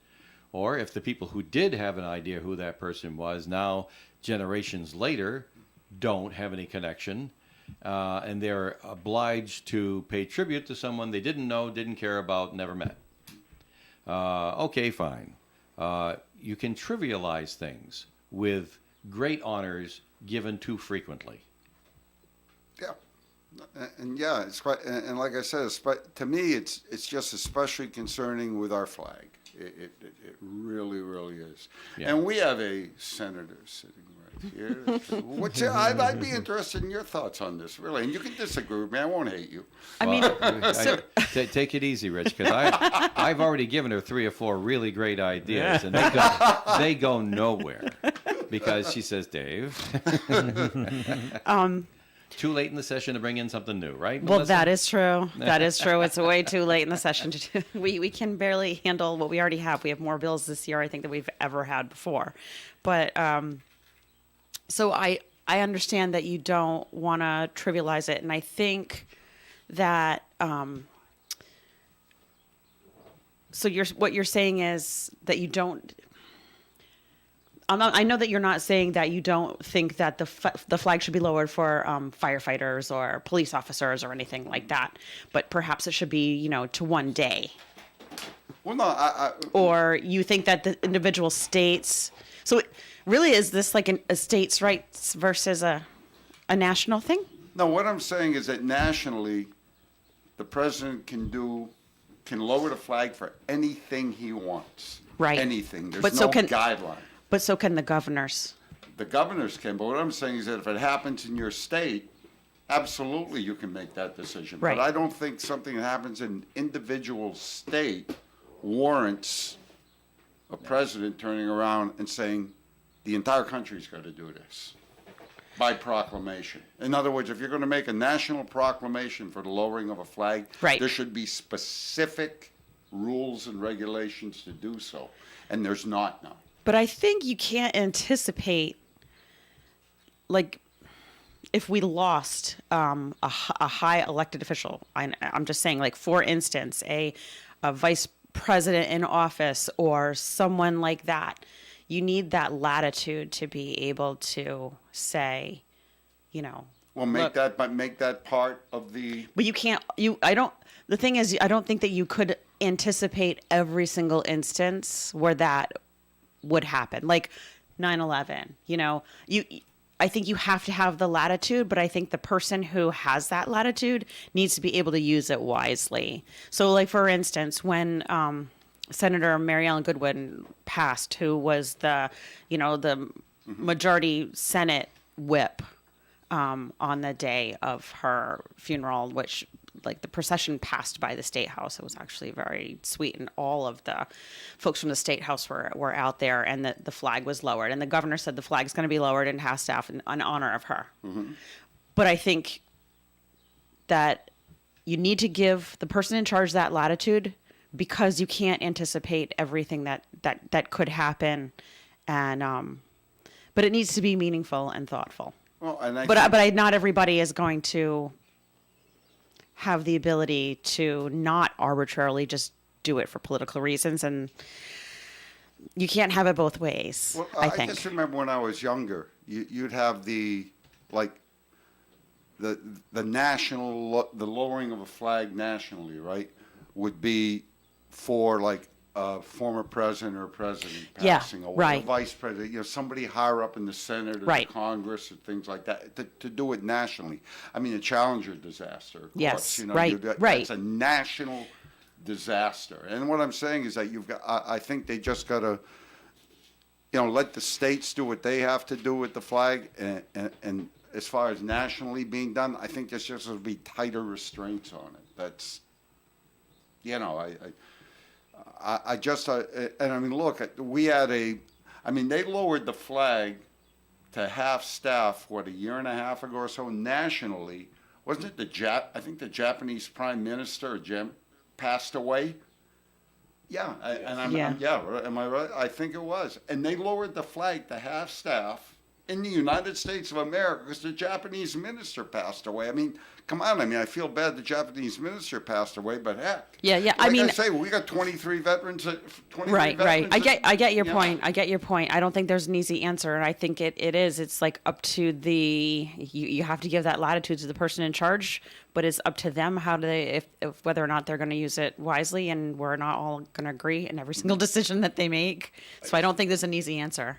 or if the people who did have an idea who that person was now, generations later, don't have any connection, and they're obliged to pay tribute to someone they didn't know, didn't care about, never met. Okay, fine. You can trivialize things with great honors given too frequently. Yeah. And yeah, it's quite, and like I said, to me, it's just especially concerning with our flag. It really, really is. Yeah. And we have a senator sitting right here. I'd be interested in your thoughts on this, really. And you can disagree with me. I won't hate you. I mean, Take it easy, Rich, because I've already given her 3 or 4 really great ideas, and they go nowhere because she says, Dave. Too late in the session to bring in something new, right? well, Melissa? that is true. That is true. It's way too late in the session to do. We can barely handle what we already have. We have more bills this year, I think, than we've ever had before. But so I understand that you don't want to trivialize it, and I think that so what you're saying is that you don't. I know that you're not saying that you don't think that the flag should be lowered for firefighters or police officers or anything like that, but perhaps it should be, to one day. Well, no, Or you think that the individual states. So, really, is this like a states' rights versus a national thing? no, what I'm saying is that nationally, the president can lower the flag for anything he wants. Right. Anything. There's But no so can- guideline. But so can the governors. The governors can, but what I'm saying is that if it happens in your state, absolutely you can make that decision. Right. But I don't think something that happens in an individual state warrants a president turning around and saying the entire country's got to do this by proclamation. In other words, if you're going to make a national proclamation for the lowering of a flag, Right. there should be specific rules and regulations to do so, and there's not now. But I think you can't anticipate, like, if we lost a high elected official. I'm just saying, like, for instance, a vice president in office or someone like that. You need that latitude to be able to say, Well, make that part of the. But you can't. The thing is, I don't think that you could anticipate every single instance where that would happen, like 9/11. I think you have to have the latitude, but I think the person who has that latitude needs to be able to use it wisely. So, like, for instance, when Senator Mary Ellen Goodwin passed, who was the majority Senate whip on the day of her funeral, which, like, the procession passed by the State House. It was actually very sweet, and all of the folks from the State House were out there, and the flag was lowered. And the governor said the flag's going to be lowered in half-staff in honor of her. Mm-hmm. But I think that you need to give the person in charge that latitude because you can't anticipate everything that could happen, and but it needs to be meaningful and thoughtful. Well, and I But think- not everybody is going to have the ability to not arbitrarily just do it for political reasons, and you can't have it both ways. Well, I think. just remember when I was younger, you'd have the lowering of a flag nationally, right, would be for like a former president or president Yeah, passing away, right. a vice president, somebody higher up in the Senate or Right. the Congress or things like that, to do it nationally. I mean, the Challenger disaster, of Yes, course, right, right. It's a national disaster. And what I'm saying is that I think they just got to, let the states do what they have to do with the flag, and as far as nationally being done, I think there's just going to be tighter restraints on it. That's, look, we had they lowered the flag to half staff, a year and a half ago or so, nationally. Wasn't it I think the Japanese prime minister passed away? Yeah, am I right? I think it was. And they lowered the flag to half staff in the United States of America because the Japanese minister passed away. I mean, come on. I feel bad the Japanese minister passed away, but heck. Yeah. Like I mean, I say, we got 23 veterans. 23 right. veterans I get your yeah. point. I get your point. I don't think there's an easy answer, and I think it is. It's like up to you have to give that latitude to the person in charge, but it's up to them how do they if whether or not they're going to use it wisely, and we're not all going to agree in every single decision that they make. So I don't think there's an easy answer.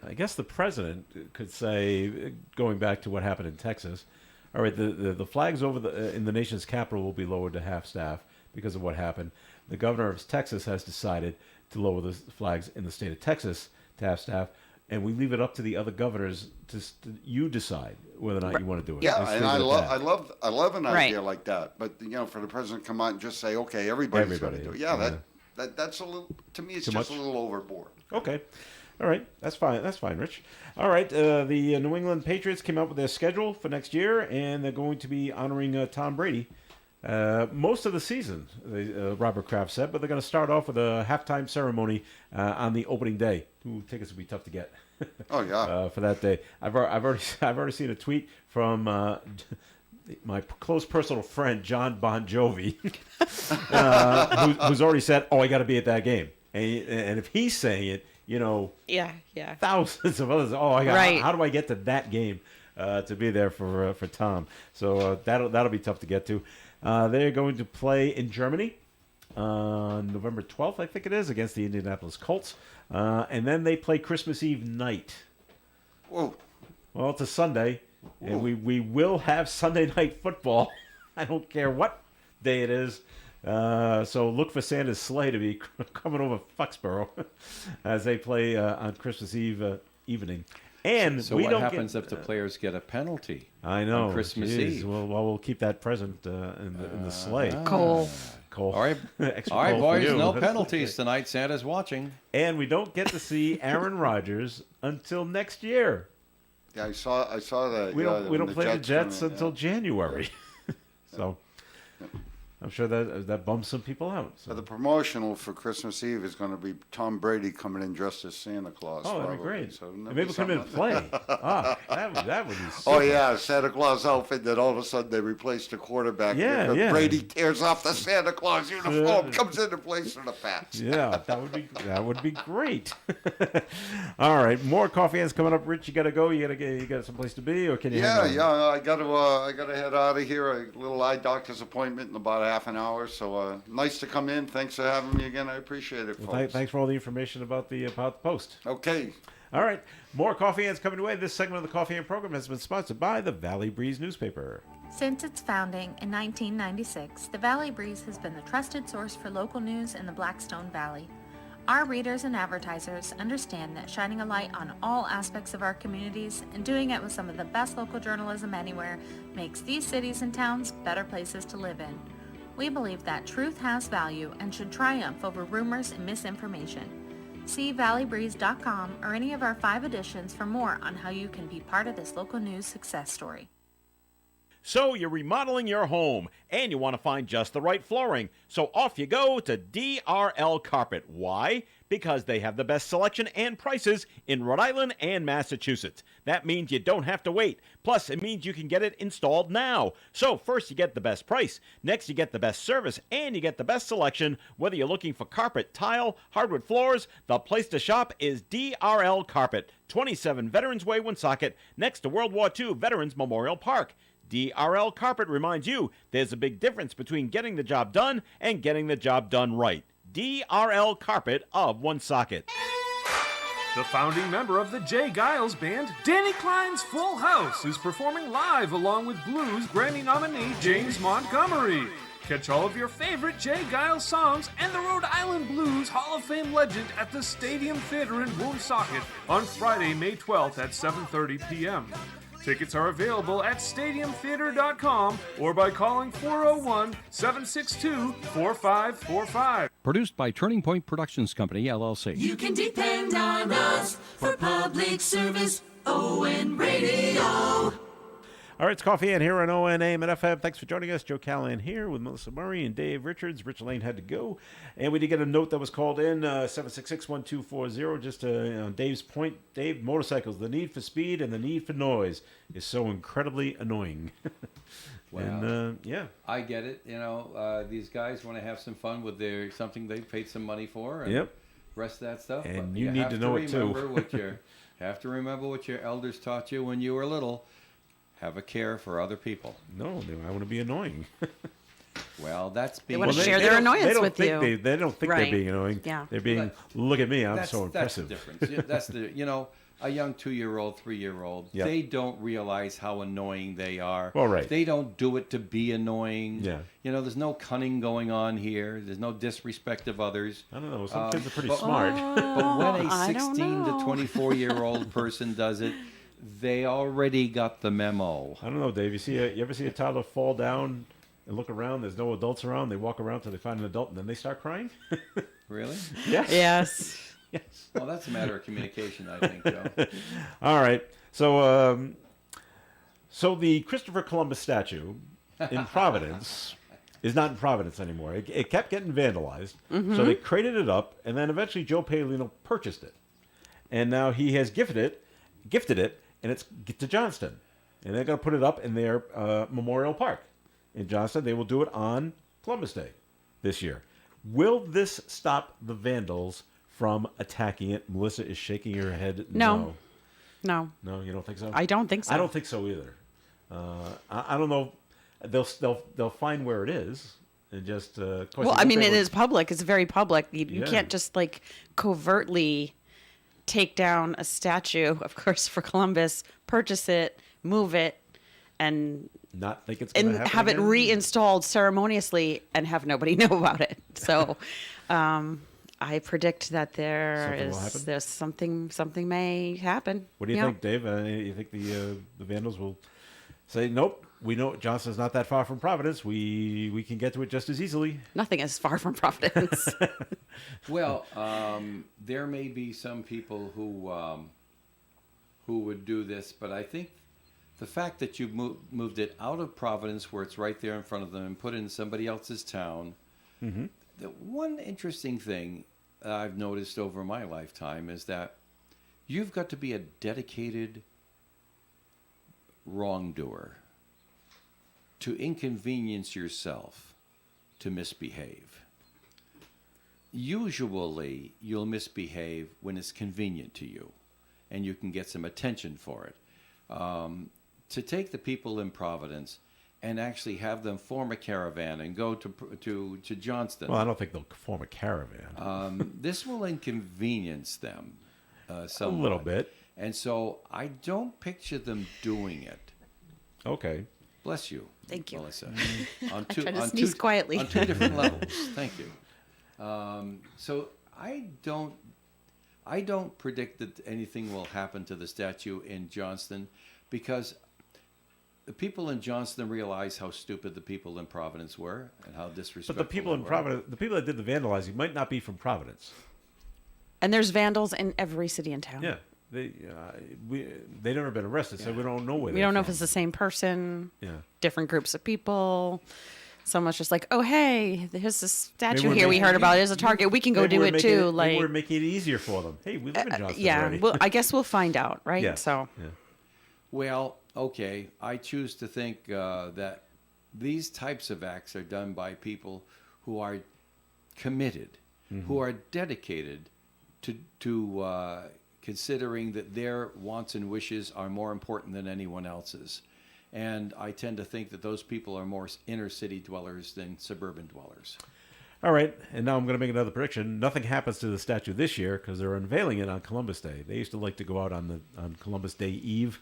I guess the president could say, going back to what happened in Texas, all right, the flags in the nation's capital will be lowered to half staff because of what happened. The governor of Texas has decided to lower the flags in the state of Texas to half staff, and we leave it up to the other governors you decide whether or not you want to do it. Yeah, Let's and leave I it at love that. an Right. idea like that. But for the president to come out and just say, okay, everybody's going to Everybody, do it. Yeah, yeah. that's a little, to me, it's Too just much? a little overboard. Okay. All right. That's fine. That's fine, Rich. All right. The New England Patriots came out with their schedule for next year, and they're going to be honoring Tom Brady most of the season, Robert Kraft said, but they're going to start off with a halftime ceremony on the opening day. Ooh, tickets will be tough to get. Oh, yeah. For that day. I've already seen a tweet from my close personal friend, John Bon Jovi, who's already said, I got to be at that game. And if he's saying it, Yeah. thousands of others. Right. How do I get to that game to be there for Tom? So that'll be tough to get to. They're going to play in Germany on November 12th, I think it is, against the Indianapolis Colts, and then they play Christmas Eve night. Whoa. Well, it's a Sunday, and we will have Sunday night football. I don't care what day it is. So look for Santa's sleigh to be coming over Foxborough as they play on Christmas Eve evening. And So we what don't happens get, if the players get a penalty? I know on Christmas Jeez. Eve? Well, we'll keep that present in the sleigh. Cole. Cole. All right, Extra all right, Cole for boys. you. No penalties tonight. Santa's watching. And we don't get to see Aaron Rodgers until next year. Yeah, I saw that. We don't when play the Jets come in, until January. So I'm sure that bums some people out. So. The promotional for Christmas Eve is going to be Tom Brady coming in dressed as Santa Claus. Oh, that'd be probably. great. So And that'd maybe be we'll come in something. and play. That would be super. Oh yeah, Santa Claus outfit. Then all of a sudden they replace the quarterback. Yeah, because yeah. Brady tears off the Santa Claus uniform, comes into place for the Pats. Yeah, that would be great. All right, more coffee hands coming up. Rich, you gotta go. You got someplace to be, or can you? hang Yeah, on? I gotta head out of here. A little eye doctor's appointment in about half an hour. So nice to come in. Thanks for having me again. I appreciate it, Well, folks. thanks for all the information about the post. Okay. All right, more coffee hands coming away. This segment of the Coffee Hand program has been sponsored by the Valley Breeze newspaper. Since its founding in 1996, the Valley Breeze has been the trusted source for local news in the Blackstone Valley. Our readers and advertisers understand that shining a light on all aspects of our communities and doing it with some of the best local journalism anywhere makes these cities and towns better places to live in. We believe that truth has value and should triumph over rumors and misinformation. See valleybreeze.com or any of our 5 editions for more on how you can be part of this local news success story. So you're remodeling your home and you want to find just the right flooring. So off you go to DRL Carpet. Why? Because they have the best selection and prices in Rhode Island and Massachusetts. That means you don't have to wait. Plus, it means you can get it installed now. So first you get the best price, next you get the best service, and you get the best selection. Whether you're looking for carpet, tile, hardwood floors, the place to shop is DRL Carpet, 27 Veterans Way, Woonsocket, next to World War II Veterans Memorial Park. DRL Carpet reminds you there's a big difference between getting the job done and getting the job done right. DRL Carpet of Woonsocket. The founding member of the Jay Giles Band, Danny Klein's Full House, is performing live along with Blues Grammy nominee James Montgomery. Catch all of your favorite Jay Giles songs and the Rhode Island Blues Hall of Fame legend at the Stadium Theater in Woonsocket on Friday, May 12th at 7:30 p.m. Tickets are available at stadiumtheater.com or by calling 401-762-4545. Produced by Turning Point Productions Company, LLC. You can depend on us for public service. ON Radio. All right, it's Coffee and here on ONAM and FM. Thanks for joining us. Joe Callahan here with Melissa Murray and Dave Richards. Rich Lane had to go. And we did get a note that was called in, 766-1240. Just on Dave's point, Dave, motorcycles, the need for speed and the need for noise is so incredibly annoying. And, yeah. I get it. You know, these guys want to have some fun with their something they paid some money for. And rest of that stuff. And but you need to know it, too. Have to remember what your elders taught you when you were little. Have a care for other people. No, I want to be annoying. Well, that's They being... want to share their annoyance with you. They don't think they're being annoying. Yeah. They're being, look at me, I'm so impressive. That's the difference. Yeah, that's the, you know, a young 2-year-old, 3-year-old, they don't realize how annoying they are. Well, right. They don't do it to be annoying. Yeah. You know, there's no cunning going on here. There's no disrespect of others. I don't know. Some kids are pretty smart. But when a I don't 16 to know. 24-year-old person does it, they already got the memo. I don't know, Dave. You ever see a toddler fall down and look around? There's no adults around. They walk around till they find an adult, and then they start crying. Really? Yes. Yes. Yes. Well, that's a matter of communication, I think, Joe. All right. So, so the Christopher Columbus statue in Providence is not in Providence anymore. It kept getting vandalized, so they crated it up, and then eventually Joe Palino purchased it, and now he has gifted it, and it's to Johnston, and they're going to put it up in their Memorial Park in Johnston. They will do it on Columbus Day this year. Will this stop the vandals from attacking it? Melissa is shaking her head. No, No, you don't think so? I don't think so. I don't think so either. I don't know. They'll find where it is and just. Of course, Well, I mean, it is public. It's very public. You Yeah. can't just like covertly take down a statue of Christopher Columbus, purchase it, move it, and not think it's going to happen have it again? reinstalled ceremoniously and have nobody know about it. So, I predict that Something will happen? there's something may happen. What do you Yeah. think, Dave? You think the Vandals will say, "Nope, we know Johnston's not that far from Providence. We can get to it just as easily." Nothing is far from Providence. Well, there may be some people who would do this, but I think the fact that you moved it out of Providence, where it's right there in front of them, and put it in somebody else's town. Mm-hmm. The one interesting thing I've noticed over my lifetime is that you've got to be a dedicated wrongdoer to inconvenience yourself to misbehave. Usually, you'll misbehave when it's convenient to you, and you can get some attention for it. To take the people in Providence and actually have them form a caravan and go to Johnston. Well, I don't think they'll form a caravan. This will inconvenience them somewhat. A little bit. And so I don't picture them doing it. Okay. Bless you. Thank you. Melissa. I try to sneeze quietly. On 2 different levels. Thank you. So I don't predict that anything will happen to the statue in Johnston, because the people in Johnston realize how stupid the people in Providence were and how disrespectful. But the people in they were. Providence, the people that did the vandalizing, might not be from Providence. And there's vandals in every city and town. Yeah. They've never been arrested, so we don't know where We don't know if it's the same person, Yeah. different groups of people. Someone's just like, oh, hey, there's this statue we're here we making- heard about. There's a Target. We can go Maybe do we're it making too. maybe Like, we're making it easier for them. Hey, we live in Johnston yeah, already. well, I guess we'll find out, right? Yeah. So, Yeah. Well, okay. I choose to think that these types of acts are done by people who are committed, who are dedicated to considering that their wants and wishes are more important than anyone else's. And I tend to think that those people are more inner city dwellers than suburban dwellers. All right, and now I'm going to make another prediction. Nothing happens to the statue this year because they're unveiling it on Columbus Day. They used to like to go out on Columbus Day Eve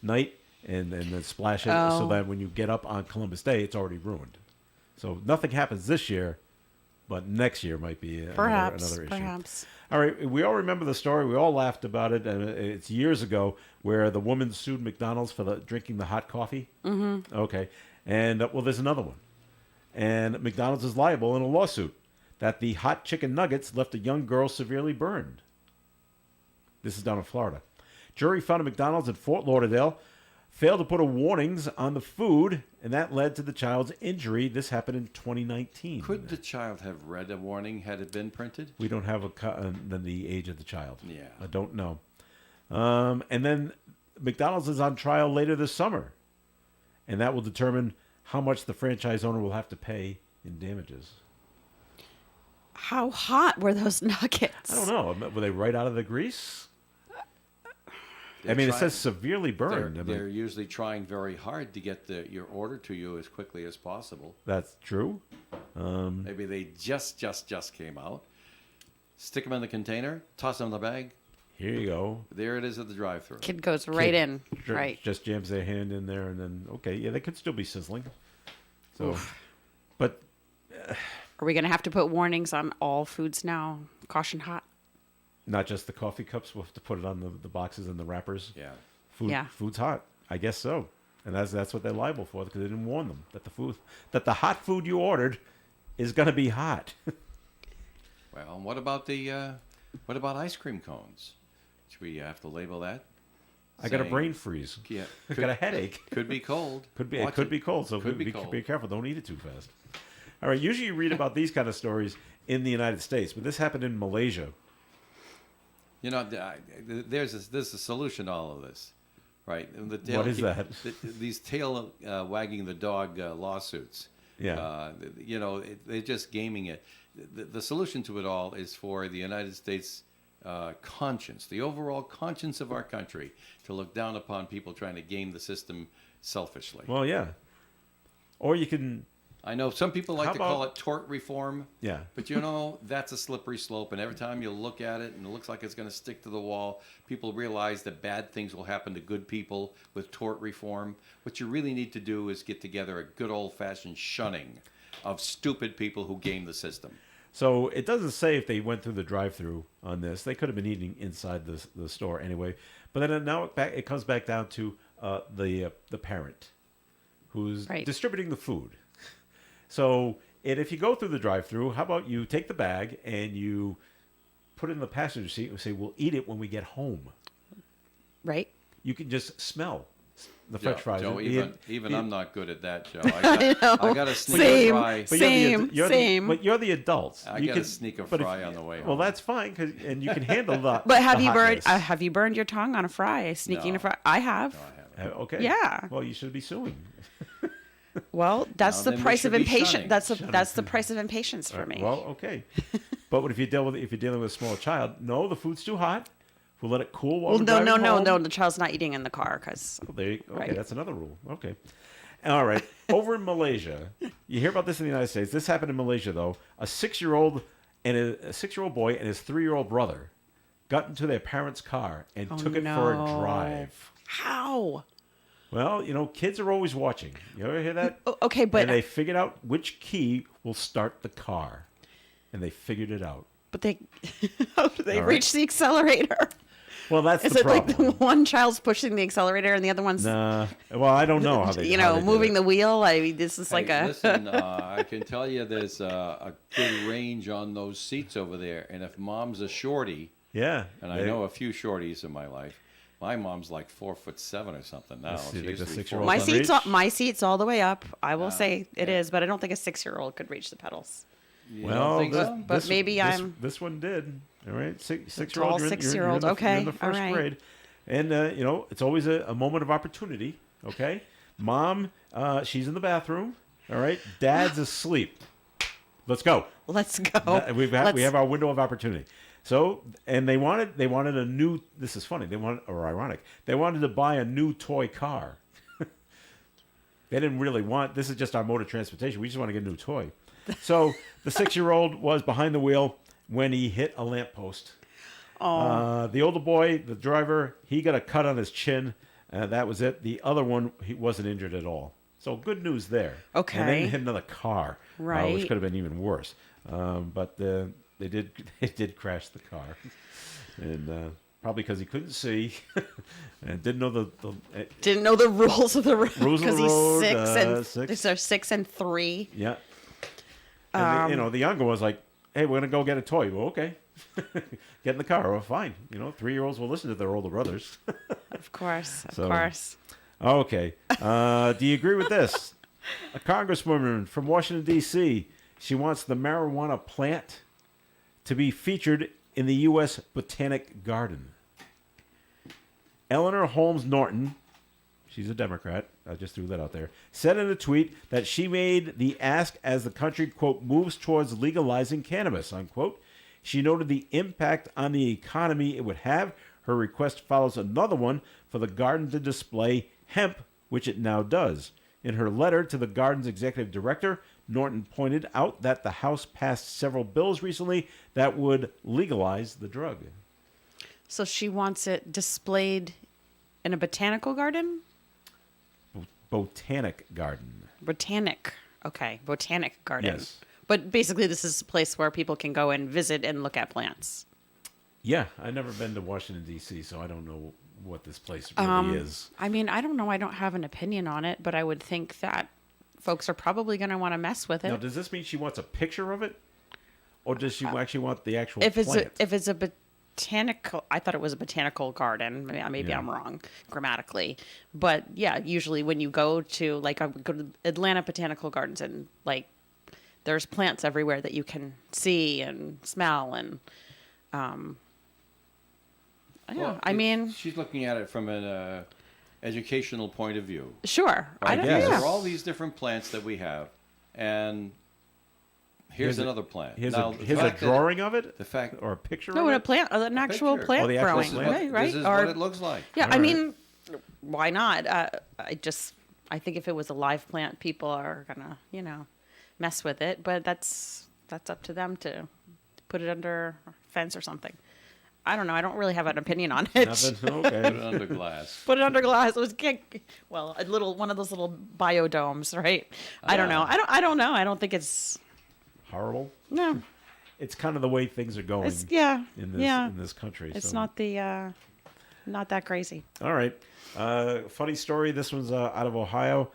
night and then splash it so Oh. that when you get up on Columbus Day, it's already ruined. So nothing happens this year, but next year might be perhaps, another issue. perhaps. All right, we all remember the story. We all laughed about it. And it's years ago where the woman sued McDonald's for drinking the hot coffee. Mm-hmm. Okay, and well, there's another one, and McDonald's is liable in a lawsuit that the hot chicken nuggets left a young girl severely burned. This is down in Florida. Jury found a McDonald's in Fort Lauderdale failed to put a warnings on the food, and that led to the child's injury. This happened in 2019. Could the child have read a warning had it been printed? We don't have then the age of the child. Yeah. I don't know. And then McDonald's is on trial later this summer, and that will determine how much the franchise owner will have to pay in damages. How hot were those nuggets? I don't know. Were they right out of the grease? They're I mean, it trying- says severely They're, burned. I mean, they're usually trying very hard to get your order to you as quickly as possible. that's true. Maybe they just came out. Stick them in the container, toss them in the bag. Here you go. There it is at the drive-through. Kid goes right in. Right. Just jams their hand in there, and then okay, yeah, they could still be sizzling. So, but Are we going to have to put warnings on all foods now? Caution hot. not just the coffee cups. We'll have to put it on the boxes and the wrappers. Yeah. Food's hot. I guess so, and that's what they're liable for because they didn't warn them that the hot food you ordered is going to be hot. Well, what about ice cream cones? Should we have to label that? I got a Saying- brain freeze. Yeah. I got a headache. Could be cold. It Watch could be cold, so Could be be cold. careful. Don't eat it too fast. All right. Usually you read about these kind of stories in the United States, but this happened in Malaysia. You know, there's a solution to all of this, right? And the What is that? These tail wagging the dog lawsuits. Yeah. They're just gaming it. The solution to it all is for the United States conscience, the overall conscience of our country, to look down upon people trying to game the system selfishly. Well, yeah. Or you can, I know some people like How to call about- it tort reform. yeah. But that's a slippery slope, and every time you look at it and it looks like it's going to stick to the wall, people realize that bad things will happen to good people with tort reform. What you really need to do is get together a good old-fashioned shunning of stupid people who game the system. So it doesn't say if they went through the drive-through on this. They could have been eating inside the store anyway. But then now it comes back down to the parent who's Right. distributing the food. So if you go through the drive-through, how about you take the bag and you put it in the passenger seat and say, "We'll eat it when we get home." Right? You can just smell the French fries. Joe, And- even and- I'm not good at that, Joe. I got to sneak a Same. fry. But Same, you're same. But you're the adults. I You gotta can- sneak a but if- fry on the way Well, home. that's fine, and you can handle that. But have you burned your tongue on a fry, sneaking No. a fry? I have. Okay. Yeah. Well, you should be suing. Well, that's Now, the then we price should of be impatience. shunning. That's the price of impatience for me. Well, okay. But if you're dealing with a small child, no, the food's too hot. We'll let it cool while Well, we're no, driving home. no. The child's not eating in the car because Okay, Right. that's another rule. Okay. All right. Over in Malaysia, you hear about this in the United States. This happened in Malaysia, though. A 6-year-old boy and his 3-year-old brother got into their parents' car and took it for a no. drive. how? Well, kids are always watching. You ever hear that? Okay, but And they figured out which key will start the car. And they figured it out. they how do they All right. reach the accelerator? Well, that's Is the it problem. like the one child's pushing the accelerator and the other one's Nah. Well, I don't know how they how they did moving it. the wheel? I mean, this is like a Listen, I can tell you there's a good range on those seats over there, and if mom's a shorty, Yeah. And I know a few shorties in my life. My mom's like 4'7" or something now. see, She like used the to be 6-year-old 4'11". can reach? My seat's all the way up. I will say it is, but I don't think a 6-year-old could reach the pedals. You Well, don't think this, so? But maybe I'm- This one did. All right, six-year-old. tall You're in 6-year-old, the, okay, You're in the all first right. grade, and it's always a moment of opportunity. Okay, Mom, she's in the bathroom. All right, Dad's asleep. Let's go. Let's go. We have our window of opportunity. So, and they wanted a new. This is funny. They wanted, or ironic. They wanted to buy a new toy car. They didn't really want. This is just our mode of transportation. We just want to get a new toy. So the 6-year-old was behind the wheel when he hit a lamppost. The older boy, the driver, he got a cut on his chin. That was it. The other one, he wasn't injured at all. So good news there. Okay. And then he hit another car, Right. which could have been even worse. But they did crash the car, and probably because he couldn't see and didn't know the Didn't know the rules of the road Rules of because the he's road, 6 and these are 6 and 3. yeah. And the younger was like, "Hey, we're gonna go get a toy." Well, okay, get in the car. Well, fine. 3-year-olds will listen to their older brothers. Of course, of So- course. Okay. Do you agree with this? A congresswoman from Washington, D.C., she wants the marijuana plant to be featured in the U.S. Botanic Garden. Eleanor Holmes Norton, she's a Democrat, I just threw that out there, said in a tweet that she made the ask as the country, quote, moves towards legalizing cannabis, unquote. She noted the impact on the economy it would have. Her request follows another one for the garden to display hemp, which it now does. In her letter to the garden's executive director, Norton pointed out that the House passed several bills recently that would legalize the drug. So she wants it displayed in a botanical garden? Botanic Garden. Botanic. Okay, botanic garden. Yes. But basically this is a place where people can go and visit and look at plants. Yeah, I've never been to Washington, D.C., so I don't know what this place really is. I mean, I don't know. I don't have an opinion on it, but I would think that folks are probably going to want to mess with it. Now, does this mean she wants a picture of it? Or does she actually want the actual if plant? it's a botanical, I thought it was a botanical garden. Maybe I'm wrong grammatically, but yeah, usually when you go to I go to Atlanta Botanical Gardens and there's plants everywhere that you can see and smell and Well, I mean, she's looking at it from an educational point of view. sure. I don't guess. There know. are all these different plants that we have, and here's another plant. Here's Now, a the here's a fact that- drawing of it? The fact, Or a picture No, of in it? a plant, an actual picture. plant Oh, the actual growing, plant. right? Right? This is Or what it looks like. yeah, All I right. mean, why not? I think if it was a live plant, people are gonna, mess with it. But that's up to them to put it under a fence or something. I don't know. I don't really have an opinion on it. Nothing? Put it Okay. under glass. Put it under glass. It was one of those little biodomes, right? I don't know. I don't know. I don't think it's Horrible. no. It's kind of the way things are going It's yeah. in this yeah. in this country. It's so. not that crazy. All right. Funny story. This one's out of Ohio.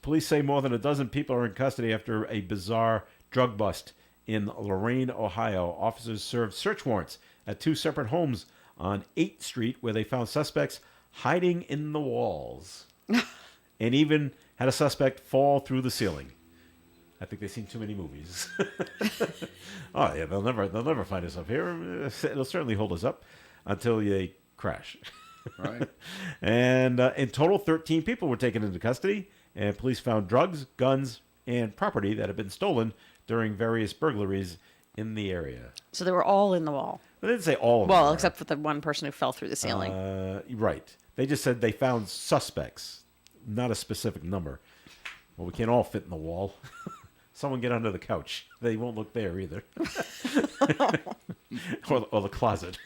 Police say more than a dozen people are in custody after a bizarre drug bust in Lorain, Ohio. Officers served search warrants at 2 separate homes on 8th Street where they found suspects hiding in the walls and even had a suspect fall through the ceiling. I think they've seen too many movies. Oh yeah, they'll never find us up here. It'll certainly hold us up until they crash. Right. And in total, 13 people were taken into custody, and police found drugs, guns, and property that had been stolen during various burglaries in the area. So they were all in the wall. They didn't say all of them. Well, were. except for the one person who fell through the ceiling. Right. They just said they found suspects, not a specific number. Well, we can't all fit in the wall. Someone get under the couch. They won't look there either. or the closet.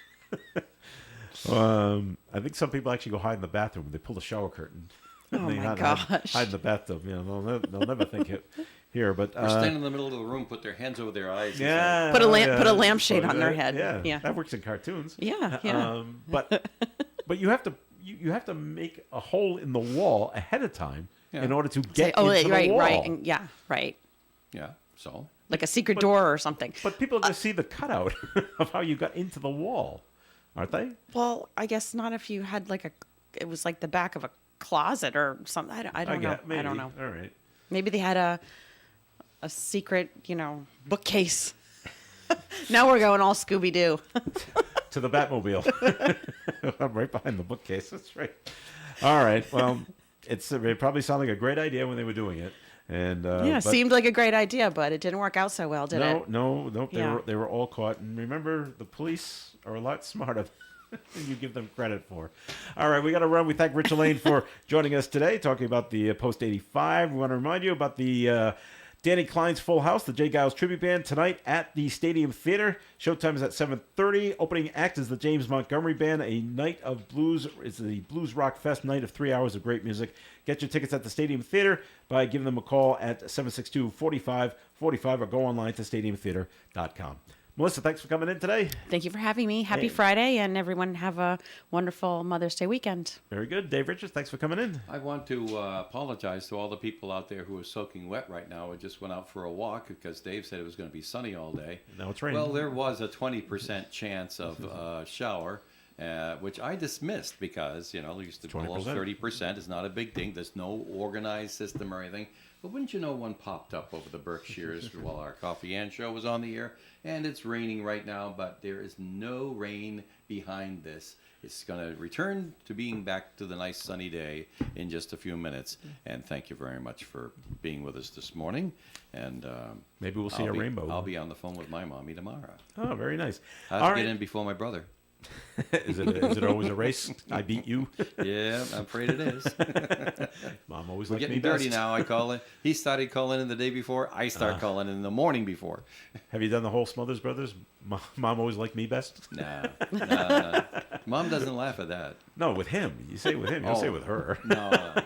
I think some people actually go hide in the bathroom. They pull the shower curtain. Oh They my hide gosh. in the bathtub. They'll never think it here. But Or stand in the middle of the room, put their hands over their eyes. and say, yeah, Put a lamp- yeah. put a lampshade Put on their head. Yeah, Yeah. that works in cartoons. Yeah. But you have to make a hole in the wall ahead of time Yeah. in order to get Oh, into right, the wall. right, and, yeah, right. Yeah. So like a secret door or something. But people just see the cutout of how you got into the wall, aren't they? Well, I guess not if you had like it was like the back of a closet or something. I don't know. Maybe. I don't know. All right. Maybe they had a secret, bookcase. Now we're going all Scooby-Doo. To the Batmobile. I'm right behind the bookcase. That's right. All right. Well, it probably sounded like a great idea when they were doing it. And Yeah, but seemed like a great idea, but it didn't work out so well, did it? No. Yeah. They were all caught. And remember, the police are a lot smarter than you give them credit for. All right, we got to run. We thank Rich Elaine for joining us today, talking about the Post 85. We want to remind you about the Danny Klein's Full House, the Jay Giles Tribute Band, tonight at the Stadium Theater. Showtime is at 7:30. Opening act is the James Montgomery Band, a night of blues. It's the Blues Rock Fest night of 3 hours of great music. Get your tickets at the Stadium Theater by giving them a call at 762-4545 or go online to stadiumtheater.com. Melissa, thanks for coming in today. Thank you for having me. Happy Hey. Friday, and everyone have a wonderful Mother's Day weekend. Very good. Dave Richards, thanks for coming in. I want to apologize to all the people out there who are soaking wet right now. I just went out for a walk because Dave said it was going to be sunny all day. Now it's raining. Well, there was a 20% chance of shower, which I dismissed because, used to below 20%. 30% is not a big thing. There's no organized system or anything. But wouldn't you know, one popped up over the Berkshires while our Coffee and Show was on the air. And it's raining right now, but there is no rain behind this. It's going to return to being back to the nice sunny day in just a few minutes. And thank you very much for being with us this morning. And Maybe we'll see a rainbow. I'll be on the phone with my mommy tomorrow. Oh, very nice. I have All to get right. in before my brother. Is it always a race? I beat you. Yeah, I'm afraid it is. Mom always We're liked me getting dirty best. now. I call it. He started calling in the day before. I start calling in the morning before. Have you done the whole Smothers Brothers? Mom always liked me best. No. Mom doesn't laugh at that. No, with him. You say it with him. You don't say it with her. No.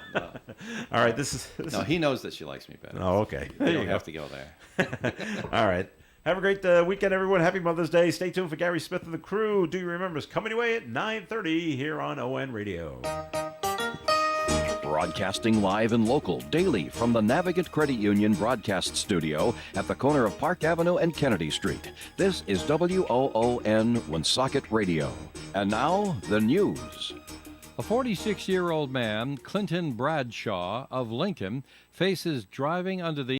All right. This is. No, he knows that she likes me better. Oh, okay. You There don't you go. have to go there. All right. Have a great weekend, everyone. Happy Mother's Day. Stay tuned for Gary Smith and the crew. Do you remember us coming away at 9:30 here on ON Radio. Broadcasting live and local daily from the Navigant Credit Union broadcast studio at the corner of Park Avenue and Kennedy Street. This is WOON Woonsocket Radio. And now, the news. A 46-year-old man, Clinton Bradshaw of Lincoln, faces driving under the